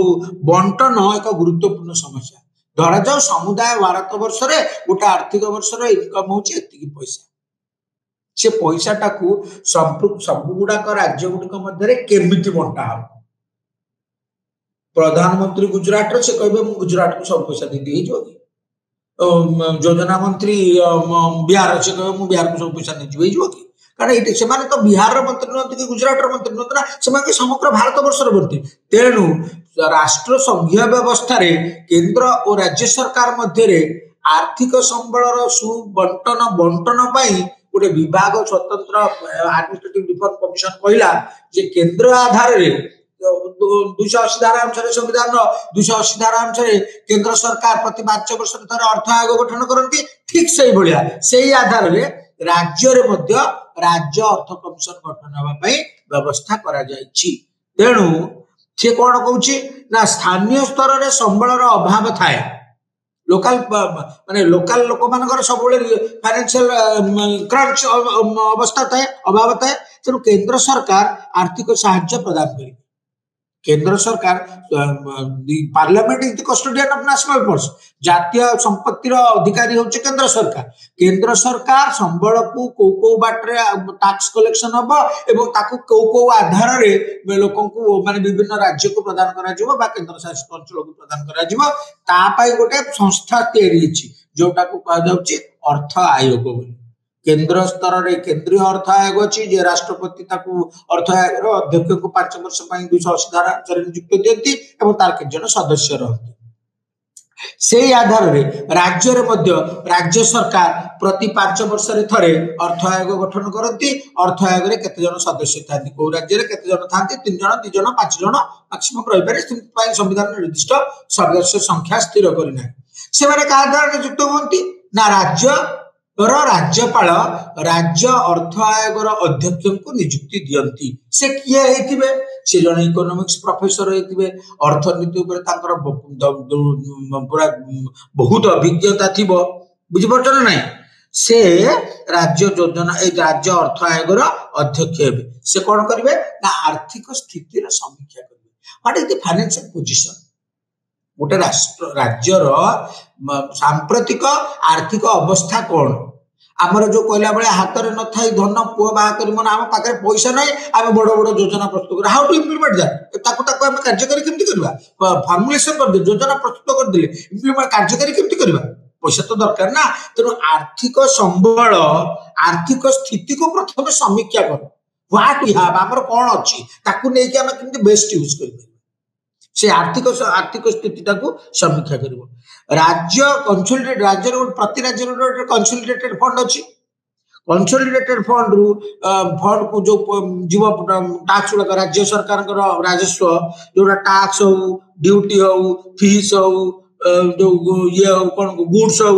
बंटन एक गुरुत्वपूर्ण समस्या धरा जाओ समुदाय भारत वर्ष गोटे आर्थिक वर्ष इनकम होची पैसा से पैसा टाकू सब गुड़ाक राज्य गुड़िक मध्य केमिति बंटा हम प्रधानमंत्री गुजरात से कहे गुजरात को सब पैसा दे योजना मंत्री बिहार से कहे बिहार को सब पैसा नहीं कि कारण ये तो बिहार मंत्री नुहत कि गुजरात मंत्री नुहत ना से समग्र भारत वर्ष मंत्री तेणु राष्ट्र संघीय व्यवस्था केंद्र और राज्य सरकार मध्य आर्थिक संबल सुबंटन बंटन गोटे विभाग स्वतंत्र एडमिनिस्ट्रेटिव रिफॉर्म कमिशन कहला जे केंद्र आधार रे 280 धारा अनुसार संविधान 280 धारा अनुसार केंद्र सरकार प्रति 5 वर्ष अर्थ आयोग गठन करती ठीक से भाया से आधार में राज्य रे मध्य राज्य अर्थ कमिशन गठन होगा व्यवस्था करा जायछि तेणु से कौन कहूँ स्थानीय स्तर में संबल अभाव थाए लोकल माने लोकल लोक मानकर सब फाइनेंशियल क्रंच अवस्था थाए अभाव थाए तेणु केंद्र सरकार आर्थिक साहाय्य प्रदान करें केंद्र सरकार parliament is the custodian of national purse जातीय संपत्तिर अधिकारी होचे केंद्र सरकार संबल को को बाटरे टैक्स कलेक्शन हम एवं ताकू को आधार रे लोकन को माने विभिन्न राज्य को प्रदान करा जिवो बा केंद्र शासित अंचल को प्रदान करा जिवो ता पई गोटे संस्था तैयारी अछि जोटा को कहा जाउची अर्थ आयोग बोली केंद्र स्तर में केंद्रीय अर्थ आयोग अच्छी जे राष्ट्रपति अर्थ आयोग अध्यक्ष को 5 वर्ष 280 धारा नियुक्त दिखती तार किजन सदस्य रहती से आधार में राज्य राज्य सरकार प्रति 5 वर्ष थे अर्थ आयोग गठन करती अर्थ आयोग केते जन सदस्य था कौ राज्य केते जन था 3 जन 2 जन 5 जन मैक्सिमम रही संविधान निर्दिष्ट सदस्य संख्या स्थिर करना से क्या द्वारा नियुक्त होती ना राज्यपाल राज्य अर्थ आयोग अध्यक्ष को नियुक्ति दियंती से किए होइथिबे से जन इकोनॉमिक्स प्रोफेसर होइथिबे अर्थनीति ऊपर तांकर पूरा बहुत अभिज्ञता थिबो बुझिपड़ ना नहीं से राज्य योजना राज्य अर्थ आयोग अध्यक्ष हेबे से कौन करिवे ना आर्थिक स्थितिर समीक्षा करिवे what is the financial position गोटे राष्ट्र राज्यर सांप्रतिक आर्थिक अवस्था कौन आमर जो कहला बेले हाथ में न था धन पुआ बाहा कर आम पाखे पैसा ना आम बड़ बड़ योजना प्रस्तुत कर हाउ टू इम्प्लीमेंट दैट आम कार्यकारी केमती करबा फॉर्मुलेशन कर दे योजना प्रस्तुत कर देले इम्प्लीमेंट कार्यकारी केमती करबा पैसा तो दरकार ना तेणु आर्थिक संबल आर्थिक स्थिति को प्रथम समीक्षा कर व्हाट वी हैव आमर कौन अच्छी ताकू नहीं कि आम केमती बेस्ट यूज कर से आर्थिक स्थिति समीक्षा कर राज्य कंसोलिडेटेड राज्य प्रति राज्य कंसोलिडेटेड फंड अच्छी कंसोलिडेटेड फंड रु फंड को जो जीव टैक्स गुड़ाक राज्य सरकार राजस्व जो टैक्स हो ड्यूटी हो फीस हो जो ये हो कौन गुड्स हो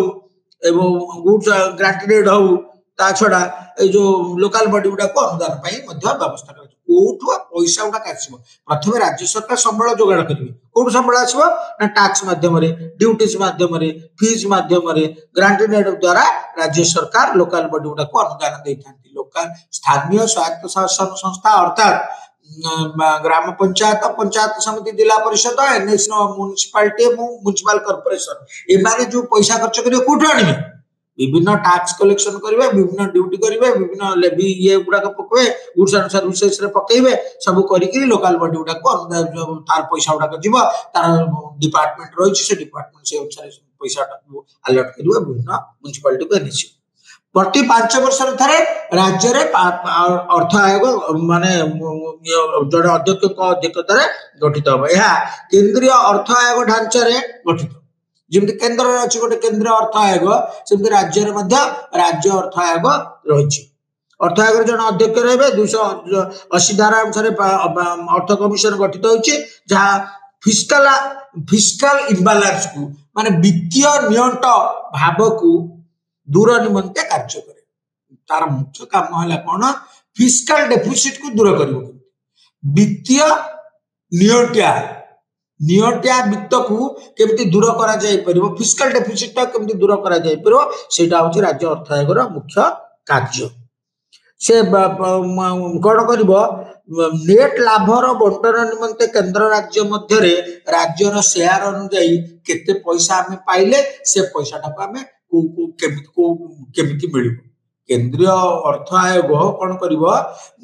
एवं गुड्स ग्रांटेड हो ता छड़ा जो लोकल बॉडी गुड़ा को अनुदान व्यवस्था कर कोठु पैसा गुडा आसो प्रथम राज्य सरकार संबल जोगाड़ करेंगे कौटू संबल आसो ना टैक्स माध्यम ड्यूटीज माध्यम फीस माध्यम ग्रांटेड एड द्वारा राज्य सरकार लोकल बॉडी गुडा को अनुदान देता लोकल स्थानीय स्वायत्त शासन संस्था अर्थात ग्राम पंचायत पंचायत समिति जिला परिषद एनएस म्युनिसिपालिटी म्युनिसिपल कॉर्पोरेशन एमाने जो पैसा खर्च करिवे कोठु आनिबे विभिन्न टैक्स कलेक्शन करेंगे विभिन्न ड्यूटी करेंगे विभिन्न लेवी ये गुड़ाक पकड़े गुड्स एंड सर्विसेस पकड़े सब कर लोकल बॉडी गुड़ाक तार पैसा गुड़ाक जीव तार डिपार्टमेंट रही से डिपार्टमेंट से अनुसार पैसा अलर्ट कर विभिन्न म्युनिसिपालिटी को एनएससी प्रति 5 वर्ष थे राज्य अर्थ आयोग माने जड़े अध्यक्ष अध्यक्षतार गठित हम यह केंद्रीय अर्थ आयोग ढांचा गठित जमी केन्द्र अच्छी गोटे केंद्रीय अर्थ आयोग सेमती राज्य राज्य अर्थ आयोग रही अर्थ आयोग जन अध्यक्ष रहे 280 धारा अनुसार अर्थ कमिशन गठित होती जहाँ फिस्काल इम्बालांस को माने वित्तीय नियंट भाव को दूर निमंते कार्य करे तार मुख्य काम है कौन फिस्काल डेफिसिट को दूर कर वित्तीय नियंटिया वित्त को केमती दूर करा जाय परिबो फिस्कल डेफिसिट केमती दूर करा जाय परिबो सेटा होची राज्य अर्थ आयोगर मुख्य कार्य से कोन करिवो नेट लाभर बंटन निमंते केंद्र राज्य मध्य रे राज्यर शेयर अनुଯାयी केते पैसा हमें पाइले से पैसाटा को हमें केमती मिलिबो केंद्रीय अर्थ आयोग कौन करिवो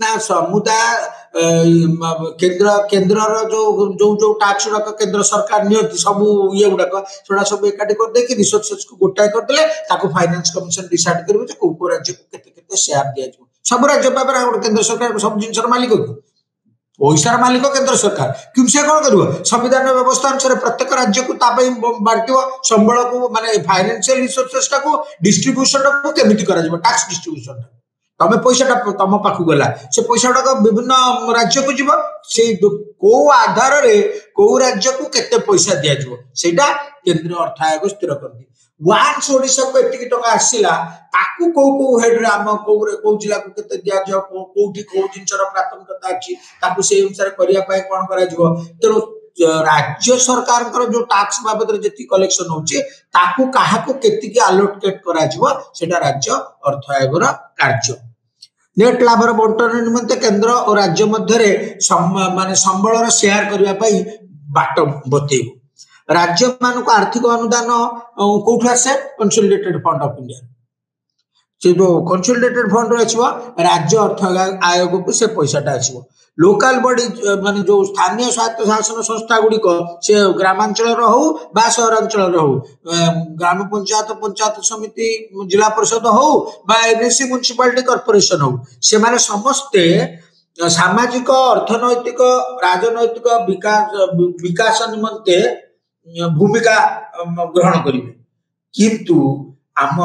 ना समुदाय केंद्र जो टैक्स गुड़ाक केंद्र सरकार नियंती सब ये गुड़ाक सेटा सब एकाठी कर दे कि रिसोर्सेस को गोटाए कर देले ताको फाइनेंस कमिशन डिसाइड करबे जे को राज्य को केते शेयर दिया जाय सब राज्य पापर केंद्र सरकार सब जिनसर मालिक पैसार मालिक केंद्र सरकार कि से कौन कर संविधान व्यवस्था अनुसार प्रत्येक राज्य को बांट संबल को माने फाइनेंशियल रिसोर्सेस डिस्ट्रीब्यूशन केमिति करा टैक्स डिस्ट्रीब्यूशन तमें पैसा तुम पाख गला से पैसा गुड़ाक विभिन्न राज्य को जीव से को आधार रे को राज्य को केते पैसा दिया जाव सेटा केंद्रीय अर्थ आयोग स्थिर कर दी वांस ओडिशा को एतिकी टका आसीला ताकू को हेड रे आम को जिला को केते दिया जाव कोठी को जिनसर प्राथमिकता अछि ताकू से अनुसार करिया पाए कोन करा जीव तेरो राज्य सरकार जो टैक्स बाबद जी कलेक्शन होची ताकू काहाकू केतिकी अलोकेट करा जीव सेटा राज्य अर्थ आयोगर कार्य नेट लाभर बंटन निमंते केंद्र और राज्य मध्य माने संबलर शेयर करबा पई बाट बतेइबो राज्य मान को आर्थिक अनुदान कोठु आसे कंसोलिडेटेड फंड ऑफ इंडिया से जो कंसोलिडेटेड फंड रहिबो राज्य अर्थ आयोग को से पैसाटा आसीबो लोकल बॉडी माने जो स्थानीय स्वायत्त शासन संस्था गुडी को से ग्रामांचल हो बा सहरांचल हो ग्राम पंचायत पंचायत समिति जिला परिषद हो बा एनएससी म्युनिसिपालिटी कॉर्पोरेशन हो से माने समस्ते सामाजिक अर्थनैतिक राजनैतिक विकास निमंते भूमिका ग्रहण करिवे किंतु आम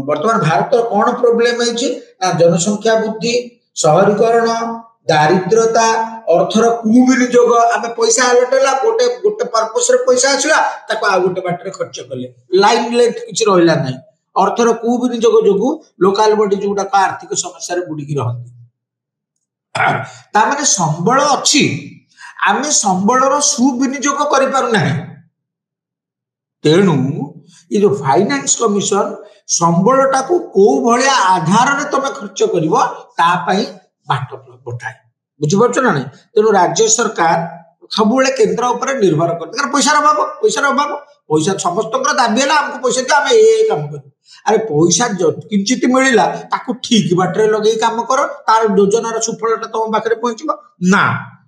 वर्तमान भारत कौन प्रोब्लेम है जनसंख्या वृद्धि शहरीकरण दारिद्रता अर्थर कुविनियोग आम पैसा आलटेला गोटे गोटे पर्पस रे पैसा आसला ताको आ गोटे बाटरे खर्च कले लाइन लेंथ किछि रहिला नै अर्थर कुविनियोग जोगु लोकल बॉडी जोटा आर्थिक समस्या रे बुडी की रहंती ता माने संबल अछि आमे संबलर सुविनियोग करि पारु नाही तेणु ये जो फाइनेंस कमिशन संबलटा को भलिया आधार रे तमे खर्च करिवो ता पई बाट बटाए बुझिपारछ ना नहीं तेणु राज्य सरकार सब केंद्र उपर निर्भर करते पैसार अभाव पैसा समस्त दाबी है आमको पैसा दियो आम ये काम कर अरे पैसा किंचित मिलला ताकू ठीक बाटरे लगे काम कर तार योजनार सुफलता तुम पाखे पहुंचब ना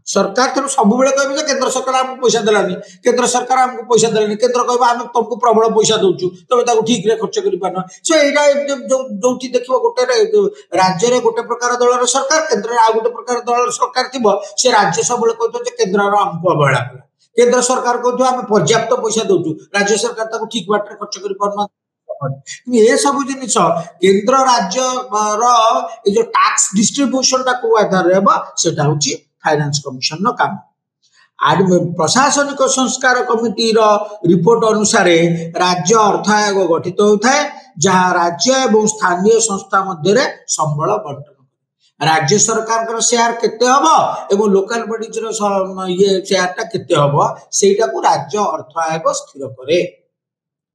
सरकार तेणु सब कहे केंद्र सरकार आमको पैसा देलानी केंद्र सरकार आमको पैसा देलानी केंद्र कह आम तुमको प्रबल पैसा दौचु तुम ठीक रे खर्च कर पार सो यहाँ जो देख गोटे राज्य में गोटे प्रकार दलर सरकार केंद्र आ गोटे प्रकार दलर सरकार थी से राज्य सब कहते केंद्र आमको अवहेला कला केंद्र सरकार कहते आम पर्याप्त पैसा दौचु राज्य सरकार ठीक बाटे खर्च कर पार ये सब जिन केंद्र राज्य जो टैक्स डिस्ट्रीब्यूशन को आधार सेटा हूँ फाइनेंस कमिशन काम प्रशासनिक संस्कार कमिटी रिपोर्ट अनुसार राज्य अर्थ आयोग गठित होता है जहाँ राज्य एवं स्थानीय संस्था मध्य संबल बंटन राज्य सरकार शेयर केते हबो एवं लोकल बॉडीज रो ये शेयर टा केते हबो सेटा को राज्य अर्थ आयोग स्थिर करे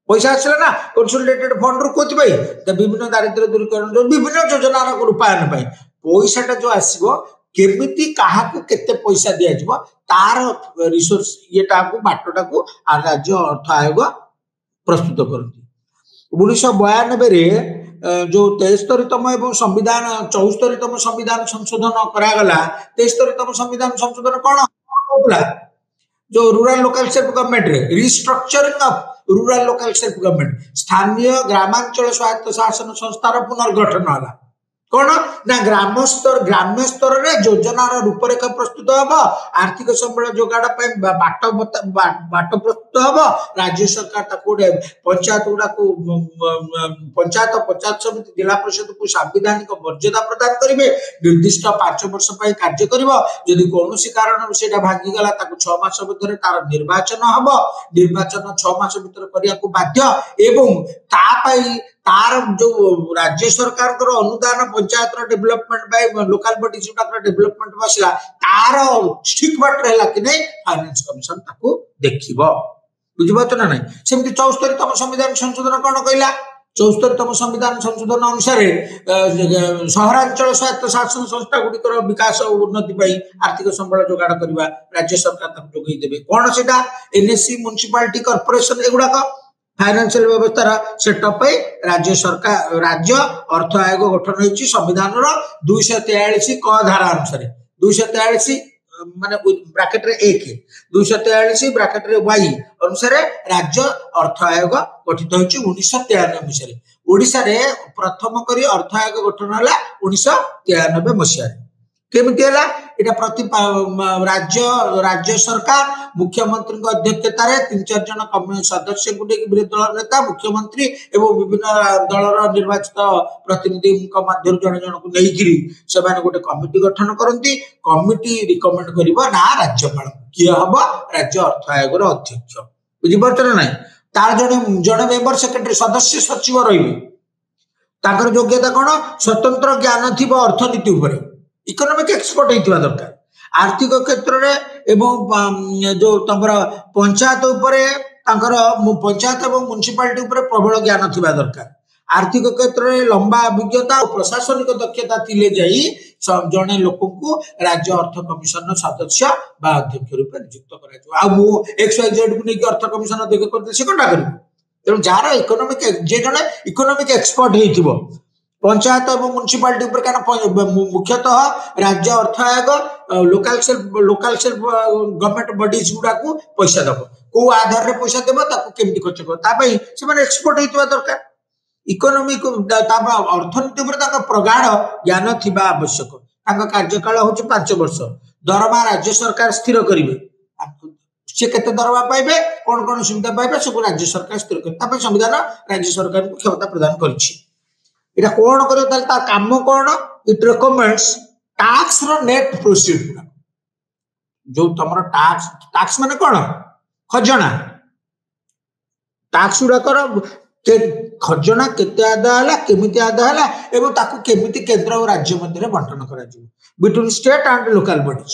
पैसा आसला ना कंसोलिडेटेड फंड रो कोथि भाई विभिन्न दारिद्र्य दूरीकरण जो विभिन्न योजना रो रूपायन भाई पैसाटा जो आसीबो केमिति काहाकू केते पैसा दिया जिवो तार रिसोर्स येटा को बाटोटा को राज्य अर्थ आयोग प्रस्तुत करती 1992 रे जो 73तम एवं संविधान 74तम संविधान संशोधन करागला 73तम संविधान संशोधन कौन होता जो रूरल लोकल सेल्फ गवर्नमेंट रे restructuring of rural local self government स्थानीय ग्रामांचल स्वायत्त शासन संस्थार पुनर्गठन होला कौन ना ग्राम्य स्तर रे योजनार रूपरेखा प्रस्तुत हम आर्थिक संबल जोगाड़ बाट प्रस्तुत हम राज्य सरकार पंचायत गुड़ा पंचायत पंचायत समिति जिला परिषद को सांविधानिक मर्यादा प्रदान करेंगे निर्दिष्ट 5 वर्ष कार्य करी कौन कारण से भांगीगला 6 मास भर तार निर्वाचन हम निर्वाचन 6 मास भर करने को बाध्य एवं तार जो राज्य सरकार अनुदान panchayat development by local bodies development बसला तार ठीक बाट रहला कि नहीं फाइनेंस कमिशन ताको देखिबो बुझिबात ना नहीं सेमति 74तम संविधान संशोधन कोन कहला 74तम संविधान संशोधन अनुसार सहरांचल स्वायत्त शासन संस्था गुडिकर विकास और उन्नति पाई आर्थिक संबल जोगाड़ करबा राज्य सरकार ताको जोगई देबे कोन सेटा एनएससी म्युनिसिपालिटी कॉर्पोरेशन एगुडा फाइनेंशियल व्यवस्था सेटअप राज्य सरकार राज्य अर्थ आयोग गठन होती संविधान 243 क धारा अनुसार 243 माने ब्रैकेट रे 1 243 ब्रैकेट रे y अनुसार राज्य अर्थ आयोग गठित होती 1993 मसीह ओडिशा रे प्रथम करी अर्थ आयोग गठन होला 1993 मसीह केमिति हला एटा प्रति राज्य सरकार मुख्यमंत्री अध्यक्षता 3-4 जन सदस्य गुटे विरोधी दल नेता मुख्यमंत्री एवं विभिन्न दलर निर्वाचित प्रतिनिधि माध्यम जन जन को लेकिरी से गोटे कमिटी गठन करती कमिटी रिकमेंड करिबो ना राज्यपाल किए हम राज्य अर्थ आयोग रो अध्यक्ष बुझिपारछ ना नहीं तार जने मेंबर सेक्रेटरी सदस्य सचिव रहिबे ताकर योग्यता कोन स्वतंत्र ज्ञान थिबो अर्थनीति ऊपर इकोनॉमिक एक्सपर्ट होइतिबा दरकार आर्थिक क्षेत्र रे एवं जो तमरा पंचायत उपरे तांकर पंचायत एवं म्युनिसिपालिटी उपरे प्रबल ज्ञान थिबा दरकार आर्थिक क्षेत्र रे लंबा अभिज्ञता और प्रशासनिक दक्षता थिले जाई जने लोक को राज्य अर्थ कमिशन सदस्य बा अध्यक्ष रूप नियुक्त करा जो आ मु XYZ को नै अर्थ कमिशन अध्यक्ष करते से कोटा करिवो तेणु जार इकोनॉमिक जे जने इकोनॉमिक एक्सपर्ट हेतिबो पंचायत एवं म्युनिसिपालिटी ऊपर कारण मुख्यतः राज्य अर्थ आयोग लोकल सेल्फ गवर्नमेंट बॉडीज गुडा को पैसा दबो को आधार रे पैसा देबो ताको केमति खर्च करबो ता पई से माने एक्सपर्ट हेतिबा दरकार इकोनॉमिक ताबा अर्थनीति ऊपर ताका प्रगाढ़ ज्ञान थिबा आवश्यक ताका कार्यकाल होची 5 वर्ष दरमा राज्य सरकार स्थिर करिवे से केते दरमा पाइबे कोन सुविधा पाइबे सब राज्य सरकार स्थिर करे ता पई संविधान राज्य सरकार को क्षमता प्रदान करछि इटा कोन करियो ताल ता काम कोन इट रिकमेंड्स टैक्स रो नेट प्रोसीड जो तमरो टैक्स माने कोन खजना टैक्स उडा कर के खजना केते आदा हला केमिति आदा हला एवं ताकू केमिति केंद्र और राज्य मध्य बंटन करा जिवो between state and local bodies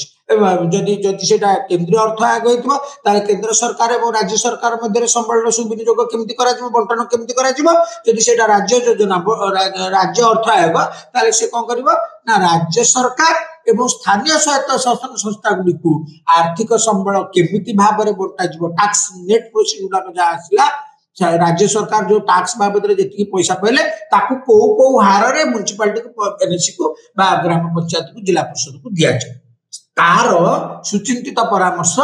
जदि जदि सेटा केंद्रीय अर्थ आयोग होइतबो ताले केंद्र सरकार एवं राज्य सरकार मध्य संबल सुविनियोग केमिति करा जिवो बंटन केमिति करा जिवो जदि सेटा राज्य योजना राज्य अर्थ आयोग ताले से कोन करबो ना राज्य सरकार एवं स्थानीय स्वायत्त शासन संस्था गुडी को आर्थिक संबल केमिति भाबरे बंटा जिवो टैक्स नेट प्रोसीड गुडा जा आसला राज्य सरकार जो टैक्स बाबद जी पैसा पाइले को हार रे म्युनिसिपालिटी को एनएससी को बा ग्राम पंचायत को जिला परिषद को दिया जाए तार सुचिंतित परामर्श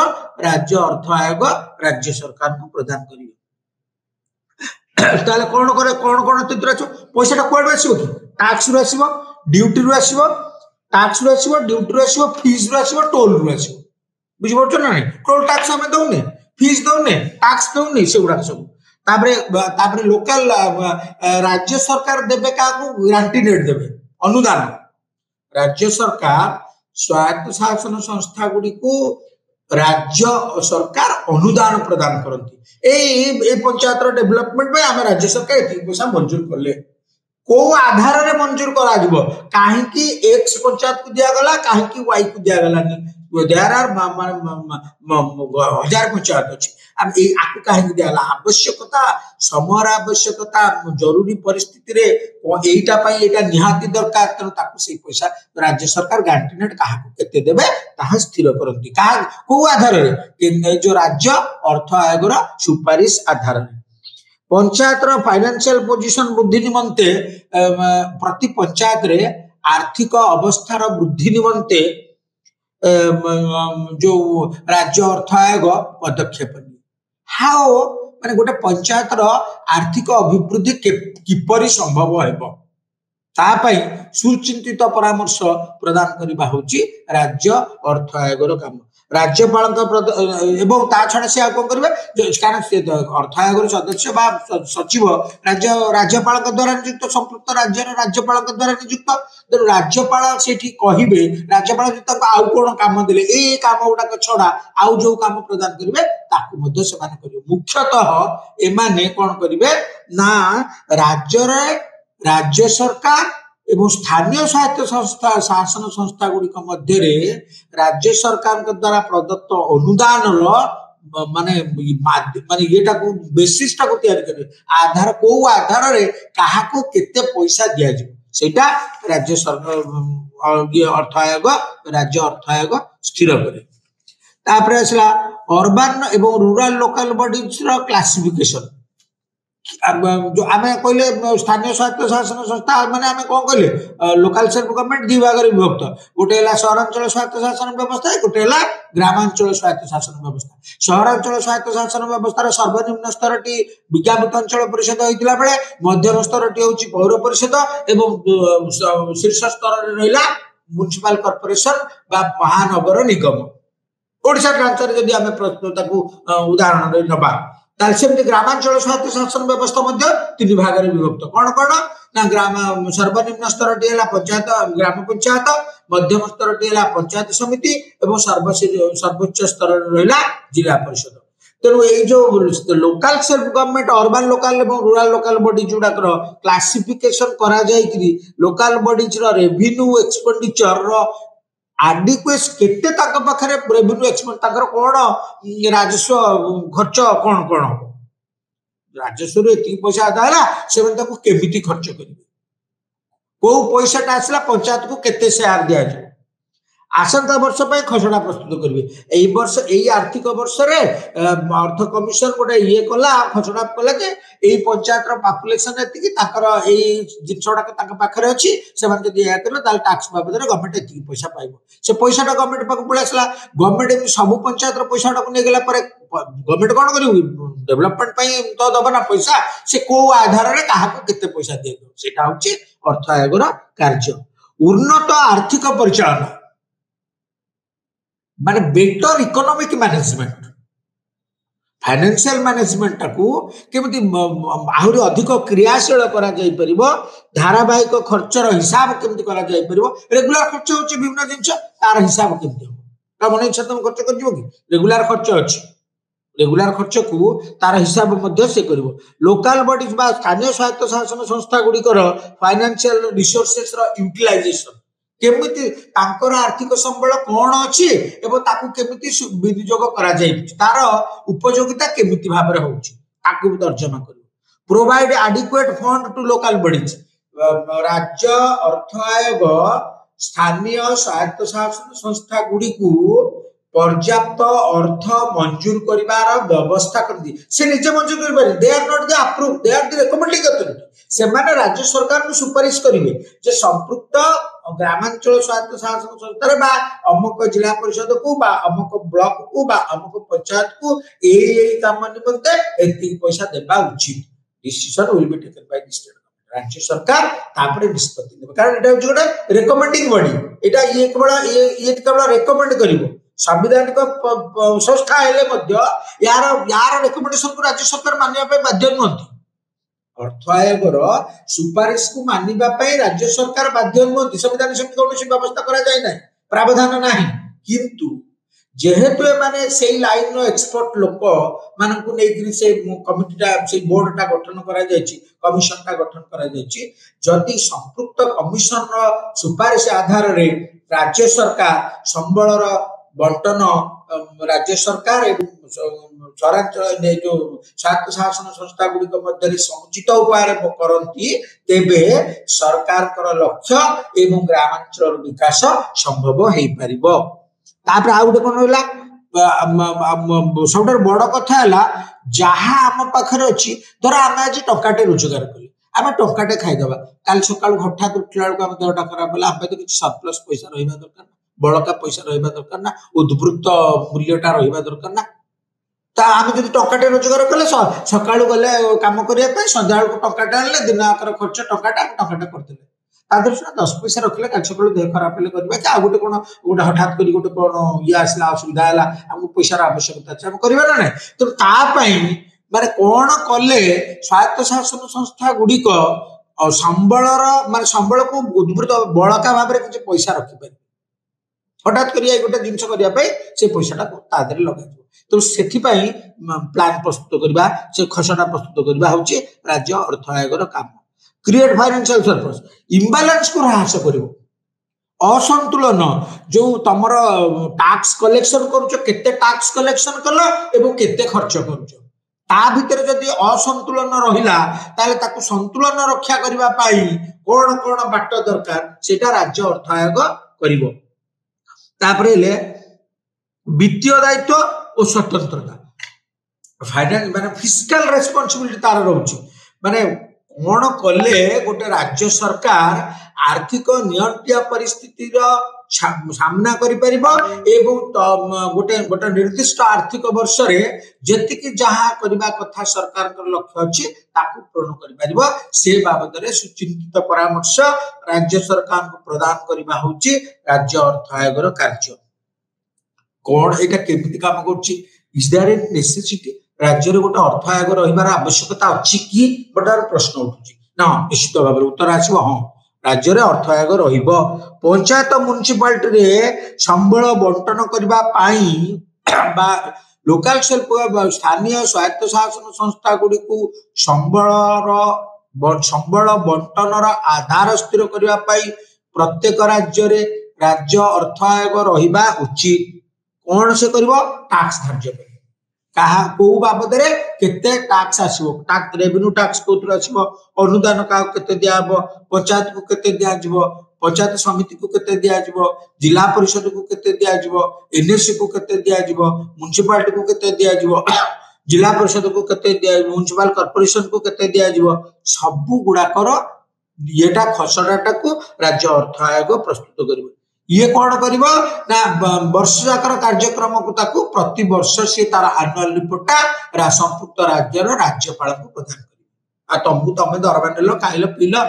राज्य अर्थ आयोग राज्य सरकार को प्रदान करिवे ताले कोन तित्र पैसा कोड आसीबो कि टैक्स रु आसीबो ड्यूटी रु आसीबो टैक्स रु आसीबो ड्यूटी रु आसीबो फीस रु आसीबो टोल रु आसीबो बुझि पड़छ ना नहीं टोल टैक्स हमें दउने फीस दउने टैक्स दउने सेगुडा सब तापरे लोकल राज्य सरकार देबे का ग्रांटी नेट देबे अनुदान राज्य सरकार स्वायत्त शासन संस्था गुडी को राज्य सरकार अनुदान प्रदान करती ए पंचायत डेवलपमेंट में आम राज्य सरकार एति पैसा मंजूर करले को आधार रे मंजूर करा जिवो काहेकि एक्स पंचायत को दिया गला काहेकि वाई को दिया गलानी देयर आर हजार पंचायत अछि अब ए आकु काहेकि दिया गला आवश्यकता समर आवश्यकता जरूरी परिस्थिति रे एटा पई एटा निहाती दरकार त ताकु से पैसा राज्य सरकार गांटीनेट काहा को केते देबे ताहा स्थिर करंती का को आधार रे जो राज्य अर्थ आयोग रो सुपारिश आधार रे पंचायत फाइनेंशियल पोजिशन वृद्धि निमंते प्रति पंचायत रे आर्थिक अवस्थार वृद्धि निमंते जो राज्य अर्थ आयोग पदक्षेप हाओ माने गोटे पंचायत आर्थिक अभिवृद्धि किपरि संभव हेबो तापाई सुचिंतित परामर्श प्रदान करबा होची राज्य अर्थ आयोग रो काम राज्यपाल एवं ता छड़ा से कौन करेंगे कारण अर्थ आयोग सदस्य बा सचिव राज्यपाल द्वारा नियुक्त संपुक्त राज्य राज्यपाल द्वारा नियुक्त तेणु राज्यपाल से कहे राज्यपाल आउ कौन काम देले ए काम गुड़ाक छड़ा आउ जो काम प्रदान करेंगे मुख्यतः एमाने कौन करेंगे ना राज्य सरकार एवं स्थानीय स्वायत्त संस्था शासन संस्था गुड़िक मध्य राज्य सरकार द्वारा प्रदत्त अनुदान माने माने ये बेसिस टाको तैयारी करे आधार को आधार रे कहा को केते पैसा दिया जे सेटा राज्य सरकार ये अर्थ आयोग राज्य अर्थ आयोग स्थिर करे तापर असला अर्बन एवं रूरल लोकल बॉडीज रो क्लासिफिकेशन जो आमे कहले स्थानीय स्वायत्त शासन संस्था माने आमे कोन कहले लोकल सेल्फ गवर्नमेंट दि भाग रे विभक्त गोटे हला शहरांचल स्वायत्त शासन व्यवस्था गोटे हला ग्रामांचल स्वायत्त शासन व्यवस्था शहरांचल स्वायत्त शासन व्यवस्था रे सर्वनिम्न स्तरटी विज्ञापित अंचल परिषद होइतिला बेले मध्यम स्तरटी होची पौर परिषद एवं शीर्ष स्तर रे रहिला म्युनिसिपल कॉर्पोरेशन बा महानगर निगम ओडिसा ट्रांसफर जदि आमे ताकू उदाहरण रे नबा तालसेमति ग्रामांचल स्वायत्त शासन व्यवस्था मध्य तीन भाग रे विभक्त कोन कोन ना ग्राम सर्वनिम्न स्तरटी हला पंचायत ग्राम पंचायत मध्यम स्तरटी हला पंचायत समिति एवं सर्वोच्च स्तर रे रहिला जिला परिषद तेणु ये जो local self government urban local एवं रूरल लोकल बॉडी जुड़ाक क्लासिफिकेशन करा जायकरी लोकल बॉडीज रो रेवेन्यू एक्सपेंडिचर रो आडिक्वेस केते ताक पाखरे रेवेन्यू एक्सपेंड ताकर कोन राजस्व खर्च कोन कोन हो राजस्व रे एती पैसा आदाला सेवन ताको केमिति खर्च करिवे को पैसाटा आसला पंचायत को केते शेयर दिया जाय आसंता वर्ष पे खसड़ा प्रस्तुत करिवे एई वर्ष एई आर्थिक वर्ष रे अर्थ कमिशन गोटे ये कला खसड़ा कला जे एई पंचायत रो पॉपुलेशन एति ताकर एई जिछड़ा के ताक पाखरे अछि से माने जदि या करले ताल टैक्स बाबद रे गवर्नमेंट एति पैसा पाइबो से पैसाटा गवर्नमेंट पाक पळेसला गवर्नमेंट सब पंचायत रो पैसाटा को ने गेला पर गवर्नमेंट कोन करिवि डेवलपमेंट पई तो दबा ना पैसा से को आधार रे काहा को केते पैसा देबो सेटा होछि अर्थ आयोग रो कार्य उन्नत आर्थिक परिचालन माने better economic management financial management टाकू केमती आहुरी अधिक क्रियाशील करा जाई परिबो धारावाहिक खर्चर हिसाब केमती करा जाई परिबो रेगुलर खर्च होची विभिन्न जिंस तार हिसाब केमती हो का मने इच्छा तुम खर्च कर दिबो कि रेगुलर खर्च अछि रेगुलर खर्च को तार हिसाब मध्य से करिवो लोकल बॉडीज बा स्थानीय स्वायत्त शासन संस्था गुडी कर फाइनेंशियल रिसोर्सेस रो यूटिलाइजेशन केमिति तांकर आर्थिक संबल कोन अछि एवं ताकू केमिति विनियोग करा जाय तार उपयोगिता केमिति भाव रे होछि ताकू तर्जमा करिवो provide adequate fund to local bodies राज्य अर्थ आयोग स्थानीय स्वायत्त शासन संस्था गुडी को पर्याप्त अर्थ मंजूर करिवार व्यवस्था कर दी से निजे मंजूर करि पारे they are not the approve they are the recommending authority से माने राज्य सरकार को सुपारिश करिवे जे संपृक्त ग्रामांचल स्वायत्त शासन संस्था रे बा अमुक जिला परिषद को बा अमुक ब्लॉक को बा अमुक पंचायत को ए काम निमंते एति पैसा देबा उचित decision will be taken by the state government राज्य सरकार तापरे निष्पत्ति नेबे कारण एटा जोडा रिकमेंडिंग बॉडी एटा ये केवल रिकमेंड करिवो संविधानिक संस्था हेले मध्य यार रिकमेंडेशन को राज्य सरकार मानिबा पे बाध्य नथि अर्थ आयोग रो सुपारिश को मानिबा पे राज्य सरकार बाध्य नथि संविधान समिति कोनोसी व्यवस्था करा जाय नै प्रावधान नाही किंतु जेहेतु माने से लाइन एक्सपर्ट लोक मानक नहीं से कमिटीटा से बोर्डटा गठन करा कमिशनटा गठन करा जदि संपुक्त कमिशन सुपारिश आधार रे राज्य सरकार संबलर बंटन राज्य सरकार सहरांचल जो स्वायत्त शासन संस्था गुड़िक मध्य समुचित उपाय करती तेबे सरकार लक्ष्य एवं ग्रामांचल विकास संभव हो पारिबो। तापर आ गोटे कौन रहा सब बड़ कथा है जहाँ आम पाखे अच्छी धर आम आज टंकाटे रोजगार कले आम टंकाटे खाईदे काल सका हठात उठला बेलू आम देहटा खराब है आम तो किसी सरप्लस पैसा रहा दरकार बड़का पैसा रहा दरकार ना उद्वृत्त मूल्यटा रहा दरकार ना आम जब टंकाटे रोजगार कले सका गले कम करने सन्ध्या टंकाटे आने दिन आकर खर्च टंकाटे करते आदर्श 10 पैसा रखले काल सका देह खराब हेल्ले करवा कि गोटे कौन गोटे हठात कर गोटे कौन ये आसला असुविधा है आमको पैसार आवश्यकता अच्छे आम करवा ना तो माने कौन कले स्वायत्त शासन संस्था गुड़िक संबलर माने संबल को उद्वृत्त बड़का भाव में किसी पैसा रखिपारे हठात कर गोटे जिन करने से पैसाटा लगे तो से प्लान प्रस्तुत करवा से खसड़ा प्रस्तुत करवा हूँ राज्य अर्थ आयोग काम क्रिएट फाइनेंशियल सरप्लस इम्बालांस को ह्रास कर असंतुलन जो तुम टैक्स कलेक्शन करते टैक्स कलेक्शन कल एवं केते खर्च कर जदि असंतुलन रहिला ताले ताकू संतुलन रक्षा करबा पाई कोन कोन बाट दरकार सेटा राज्य अर्थ आयोग करिवो। तापरे ले वित्तीय दायित्व और स्वतंत्रता फाइनेंस माने फिस्कल रेस्पोंसिबिलिटी तार रहउची माने कौन कले गोटे राज्य सरकार आर्थिक नियंत्रण परिस्थिति सामना करि परिबो एवं गोटे गोटे निर्दिष्ट आर्थिक वर्ष रे जेतिकी जहाँ करबा कथा सरकार कर लक्ष्य अछि ताकू पूर्ण करि परिबो से बाबद रे सुचिंतित परामर्श राज्य सरकार को प्रदान करबा होची राज्य अर्थ आयोग कार्य। कौन एटा केमिति काम करछि इज देयर ए नेसेसिटी राज्य रे गोटे अर्थ आयोग रहिबार आवश्यकता अछि कि बडार प्रश्न उठुछि ना निश्चित भाव उत्तर आसीबो हाँ राज्य रे अर्थ आयोग रहिबो। पंचायत म्युनिसिपालिटी रे संबल बंटन करबा पाई बा लोकल सेल्फ स्थानीय स्वायत्त शासन संस्था गुडी को संबल बंटनर आधार स्थिर करबा पाई प्रत्येक राज्य रे राज्य अर्थ आयोग रहिबा उचित। कौन से करिवो टैक्स धार्य करिवो कहा को बाबद रे केते टैक्स आसीबो टैक्स रेवेन्यू टैक्स कोथुर आसीबो अनुदान का केते दियाबो पंचायत को केते दियाजिबो पंचायत समिति को केते दियाजिबो जिला परिषद को केते दियाजिबो एनएससी को केते दियाजिबो म्युनिसिपालिटी को केते दियाजिबो जिला परिषद को केते दियाजिबो म्युनिसिपल कॉर्पोरेशन को केते दियाजिबो सब गुडा कर येटा खसडाटा को राज्य अर्थ आयोग प्रस्तुत करिवो। ये कौन करिवो ना वर्ष जाकर कार्यक्रम को ताकू प्रति वर्ष से तार एनुअल रिपोर्टटा संपुक्त राज्यर राज्यपाल को प्रदान करिवो। आ तुमको तमे दरमा नेलो खाइलो पीलो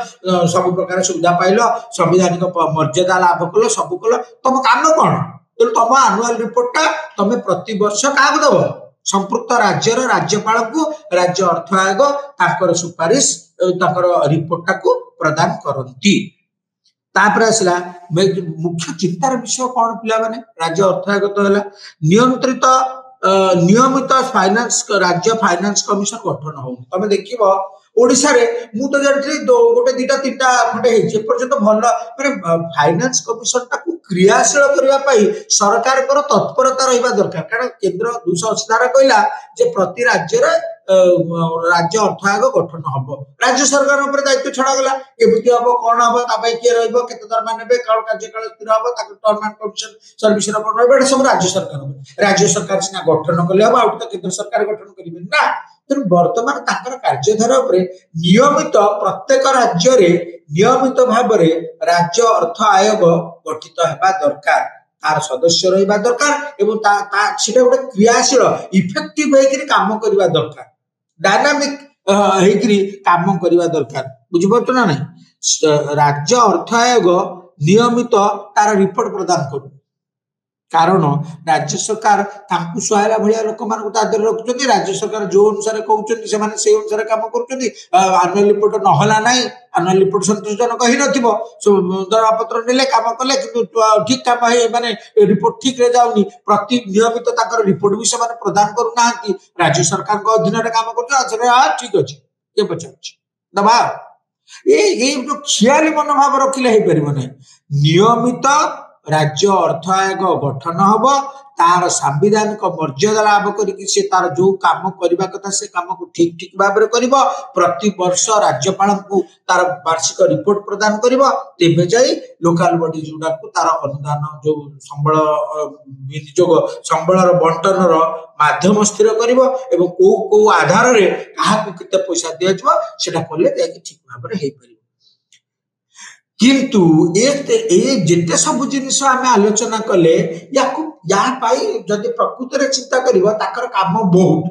सब प्रकार सुविधा पाइलो संवैधानिक मर्यादा लाभ कलो सब कलो तुम काम कौन तो तुम एनुअल रिपोर्टटा तमे प्रति वर्ष काको दबो संपुक्त राज्यर राज्यपाल को राज्य अर्थ आयोग ताकर सुपारिश ताकर रिपोर्टटा को प्रदान करंती। तापर आसला मुख्य चिंतार विषय कौन पिला माने राज्य अर्थ आयोग तो है नियंत्रित नियमित फाइनेंस राज्य फाइनेंस कमिशन गठन हो तमे देखिबो ओडिसा रे मु तो जानथि गोटे दुटा तीनटा खंडे हे पर्यंत भल माने फाइनेंस कमिशन टाकू क्रियाशील करबा पई सरकार कर तत्परता रहिबा दरकार कारण केंद्र 280 धारा कहला जे प्रति राज्य रे राज्य अर्थ आयोग गठन हबो राज्य सरकार ऊपर दायित्व छडा गला केमिति हबो कोन हबो तापै के रहइबो केते दरमा नेबे काल कार्यकाल स्थिर हबो ताक टर्म एंड कंडीशन सर्विस रे कोन रहइबो सब राज्य सरकार सिना गठन करले हबो आउट त केंद्र सरकार गठन करिबे ना तो वर्तमान ताकर कार्यधारा उपरे नियमित प्रत्येक राज्य रे नियमित भाव रे राज्य अर्थ आयोग गठित हेबा दरकार तार सदस्य रहिबा दरकार एवं सेटा गोटे क्रियाशील इफेक्टिव हेकरी काम करबा दरकार डायनामिक हेकरी काम करबा दरकार बुझि पड़तो ना नहीं राज्य अर्थ आयोग नियमित तार रिपोर्ट प्रदान करू कारण राज्य सरकार तांकु सुहायला भलिया लोक मानक तादर रखुଛନ୍ତି राज्य सरकार जो अनुसार कहउଛନ୍ତି से माने से अनुसार काम करूଛନ୍ତି एनुअल रिपोर्ट नहला नाही एनुअल रिपोर्ट संतोषजनक कहि नथिबो दरपत्र नेले काम कले किंतु ठीक काम है माने रिपोर्ट ठीक रे जाउनी प्रति नियमित ताकर रिपोर्ट भी से माने प्रदान करू नाहंती राज्य सरकार को अधीन रे काम करछ अच्छा ठीक अछि के पचाछ दबा ये जो खियाली मनोभाव रखिले हे परिबो नै नियमित राज्य अर्थ आयोग गठन हब तार सांविधानिक मर्यादा लाभ करके से तार जो काम करबा कथा से काम को ठीक ठीक भाव में करिवो प्रति वर्ष राज्यपाल को तार वार्षिक रिपोर्ट प्रदान करिवो तेबे जाई लोकल बॉडी जोडा को तार अनुदान जो संबल विनियोग संबलर बंटनर माध्यम स्थिर करिवो एवं को आधार रे कहा को केते पैसा दिया जबो सेटा करले जाई ठीक भाव में हे परिवो किंतु जिते सब जिनिस आम आलोचना कले या जदि प्रकृत रे चिंता करिवो ताकर काम बहुत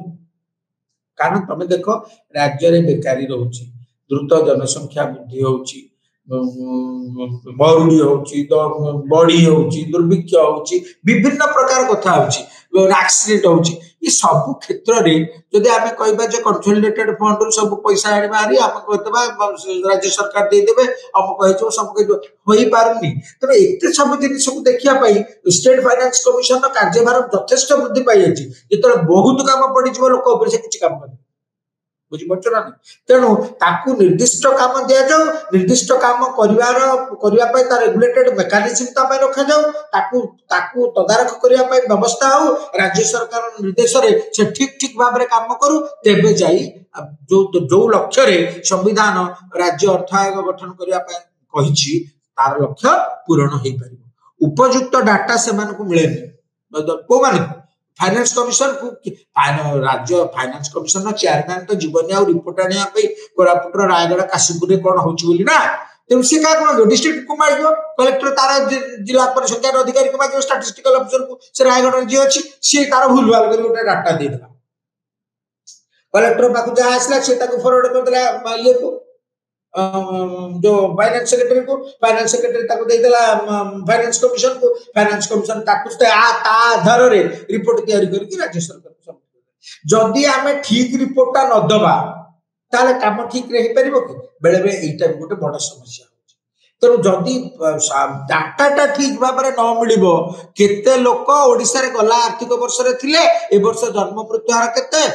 कारण तमे देखो राज्य रे बेकारी रहउची द्रुत जनसंख्या वृद्धि होउची मरुड़ी होउची बड़ी होउची दुर्भिक्ष होउची विभिन्न प्रकार कथा होउची एक्सीडेंट होउची ये सब क्षेत्र रे जदि आमे कहबा जे कंसोलिडेटेड फंड रो सब पैसा आनी मारी हम कहतबा राज्य सरकार दे देबे हम कहजो सब कहजो होई पारुनी त एते सब जिनिस सब देखिया पई स्टेट फाइनेंस कमिशन रो कार्यभार यथेष्ट वृद्धि पाई अछि जेतले बहुत काम पड़ी जिवो लोक ऊपर से किछ काम कर बुझी पड़छ ना तेनु ताकू निर्दिष्ट काम दिया जाऊ निर्दिष्ट काम करिवा पई ता रेगुलेटेड मेकानिज्म ता पई रखा जाऊ ताकू तदारख करिवा पई व्यवस्था हो राज्य सरकार निर्देश रे से ठीक ठीक भाव रे काम करू तेबे जाई जो लक्ष्य रे संविधान राज्य अर्थ आयोग गठन करिवा पई कहिछि तार लक्ष्य पूर्ण होई परिबो उपयुक्त डाटा से मान को मिलेनी को माने फाइनेंस कमिशन को राज्य फाइनेंस कमिशन चेयरमैन तो जीवन आ रिपोर्ट आनिया पे कोरापुट रायगढ़ काशीपुर रे कोन होची बोली ना तेम से का कोन डिस्ट्रिक्ट को मारियो कलेक्टर तार जिला परिषद अधिकारी को मारियो स्टैटिस्टिकल ऑफिसर को से रायगढ़ जे अछि से तार भूल भाल कर ओटा डाटा दे देला कलेक्टर पाकु जा आसला से ताको फॉरवर्ड कर देला ये को जो फाइनेंस सेक्रेटरी ताको दे देला फाइनेंस कमिशन ताको ता आधार रे रिपोर्ट तैयारी करके राज्य सरकार को सबमिट जदी आमे ठीक रिपोर्ट न दबा ताले काम ठीक रही परिबो कि बेले बेले एटा गोटे बड़ समस्या होची तो जदी डाटाटा ठीक भाबरे न मिलिबो केते लोक ओडिसा रे गला आर्थिक वर्ष रे थिले ए वर्ष जन्म मृत्यु हार केते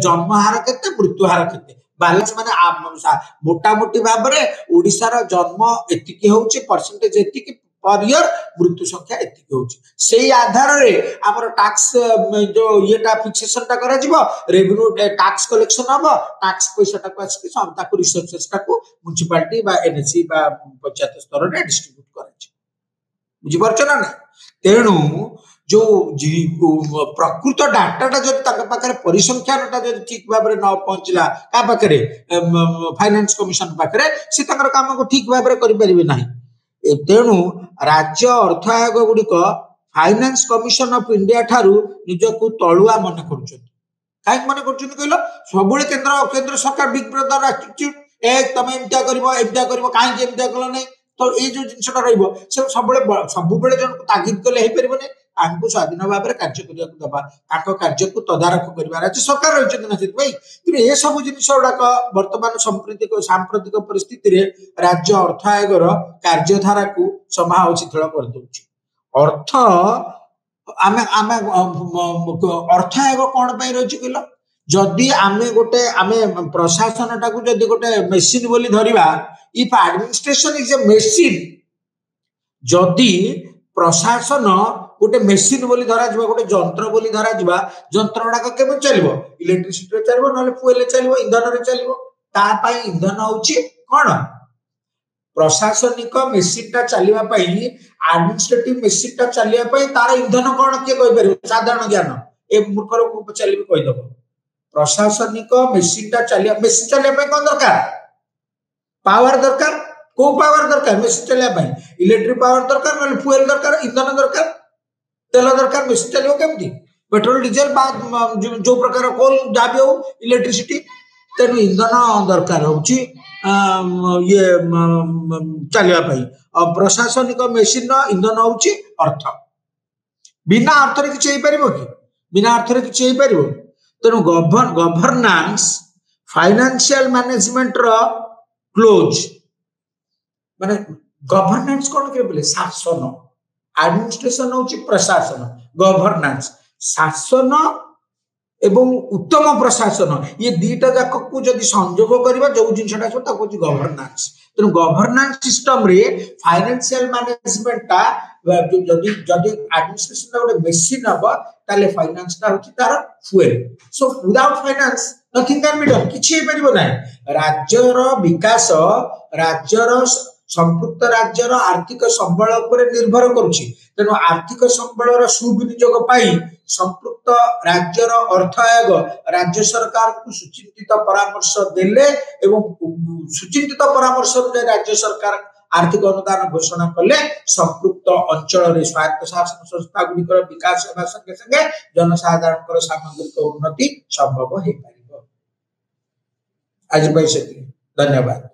जन्म हार केते मृत्यु हार केते बैलेंस माने मोटा मोटी भाव में ओडिसा रो जन्म एतिकी होउची परसेंटेज एतिकी पर ईयर मृत्यु संख्या एतिकी होउची सेही आधार रे हमर टैक्स जो येटा फिक्सेशन ता करा जिवो रेवेन्यू टैक्स कलेक्शन हबो टैक्स पैसा ता को आसी समता को रिसोर्सेस ता को म्युनिसिपैलिटी बा एनएसी बा पंचायत स्तर रे डिस्ट्रीब्यूट करा छि बुझि परछ ना तेनु जो प्रकृत डाटाटा जब तक पाखरे परिसंख्यानटा जब ठीक भाव में न पहुंचला का पाखरे फाइनेंस कमिशन पाखरे से तंकर काम को ठीक भाव में करि परिबे नाही तेनु राज्य अर्थ आयोग गुडी को फाइनेंस कमिशन ऑफ इंडिया ठारू निजको तळुआ मन करछन काई मन करछन कहलो सबुळे केंद्र सरकार बिग ब्रदर एटीट्यूड ए तमे एमटा करबो काई एमटा कलो नै तो ए जो जिंसटा रहइबो से सबुळे जन को तागिद कले हे परिबो नै आंकु स्वाधीन भाव में कार्य करिया को दबा ताको कार्य को तदारख करिवा राज्य सरकार रहिछन ना भाई कि ए सब जिनिस गुडाक वर्तमान सांप्रतिक परिस्थिति रे राज्य अर्थ आयोग रो कार्यधारा को समाह शिथिल कर दोछि अर्थ आमे आमे अर्थ आयोग कोन पई रहिछि कहलो जदि आमे गोटे आमे प्रशासनटा को जदि गोटे मेसिन बोली धरिबा if administration is a machine जदि प्रशासन गोटे मेसिन बोली धरा जिबा गोटे जंत्र बोली धरा जिबा जंत्रडा केबे चलिबो इलेक्ट्रिसिटी रे चलिबो नले फ्यूल रे चलिबो ईंधन रे चलिबो ता पई ईंधन होची कोन प्रशासनिक मेसिन ता चलिबा पई एडमिनिस्ट्रेटिव मेसिन ता चलिबा पई तार ईंधन कोन के कहि परिबो साधारण ज्ञान ए मूर्खर को चलिबो कहि दबो प्रशासनिक मेसिन ता चलिबा मेसिन चलिबा पई कोन दरकार पावर दरकार को पावर दरकार मेसिन चलिबा पई इलेक्ट्रिक पावर दरकार नले फ्यूल दरकार ईंधन दरकार तेल दरकार मेसिन चलियो केमती पेट्रोल डीजल जो प्रकार कोल जाबी हो इलेक्ट्रिसिटी तेनु ईंधन दरकार होची ये चलिया पई प्रशासनिक मेसिन ईंधन होची अर्थ बिना अर्थ रे किछि पारिबो कि बिना अर्थ रे किछि पारिबो तेणु गवर्नांस फाइनेंशियल मैनेजमेंट रो क्लोज माने गवर्नेंस कोन के बोले शासन एडमिनिस्ट्रेशन होची प्रशासन गवर्नेंस शासन एवं उत्तम प्रशासन ये दीटा जाक को जदि संयोग करबा जो जिनसटा छ ताको जी गवर्नेंस तेणु गवर्नेंस सिस्टम रे फाइनेंशियल मैनेजमेंट ता जदि जदि एडमिनिस्ट्रेशन गोटे मेसिन हबो ताले फाइनेंस ता होची तार fuel so without finance nothing can be done किछि परिबो नै राज्यर विकास राज्यर संपुक्त राज्यर आर्थिक संबल पर निर्भर करुछि तेणु आर्थिक संबल सुविनियोग पाई संपुक्त राज्यर अर्थ आयोग राज्य सरकार को सुचिंतित परामर्श देले एवं सुचिंतित परामर्श राज्य सरकार आर्थिक अनुदान घोषणा कले संपुक्त अंचल रे स्वायत्त शासन संस्था गुड़िकर विकास होगा संगे संगे जनसाधारण सामग्रिक उन्नति संभव हो पारिबो। आज धन्यवाद।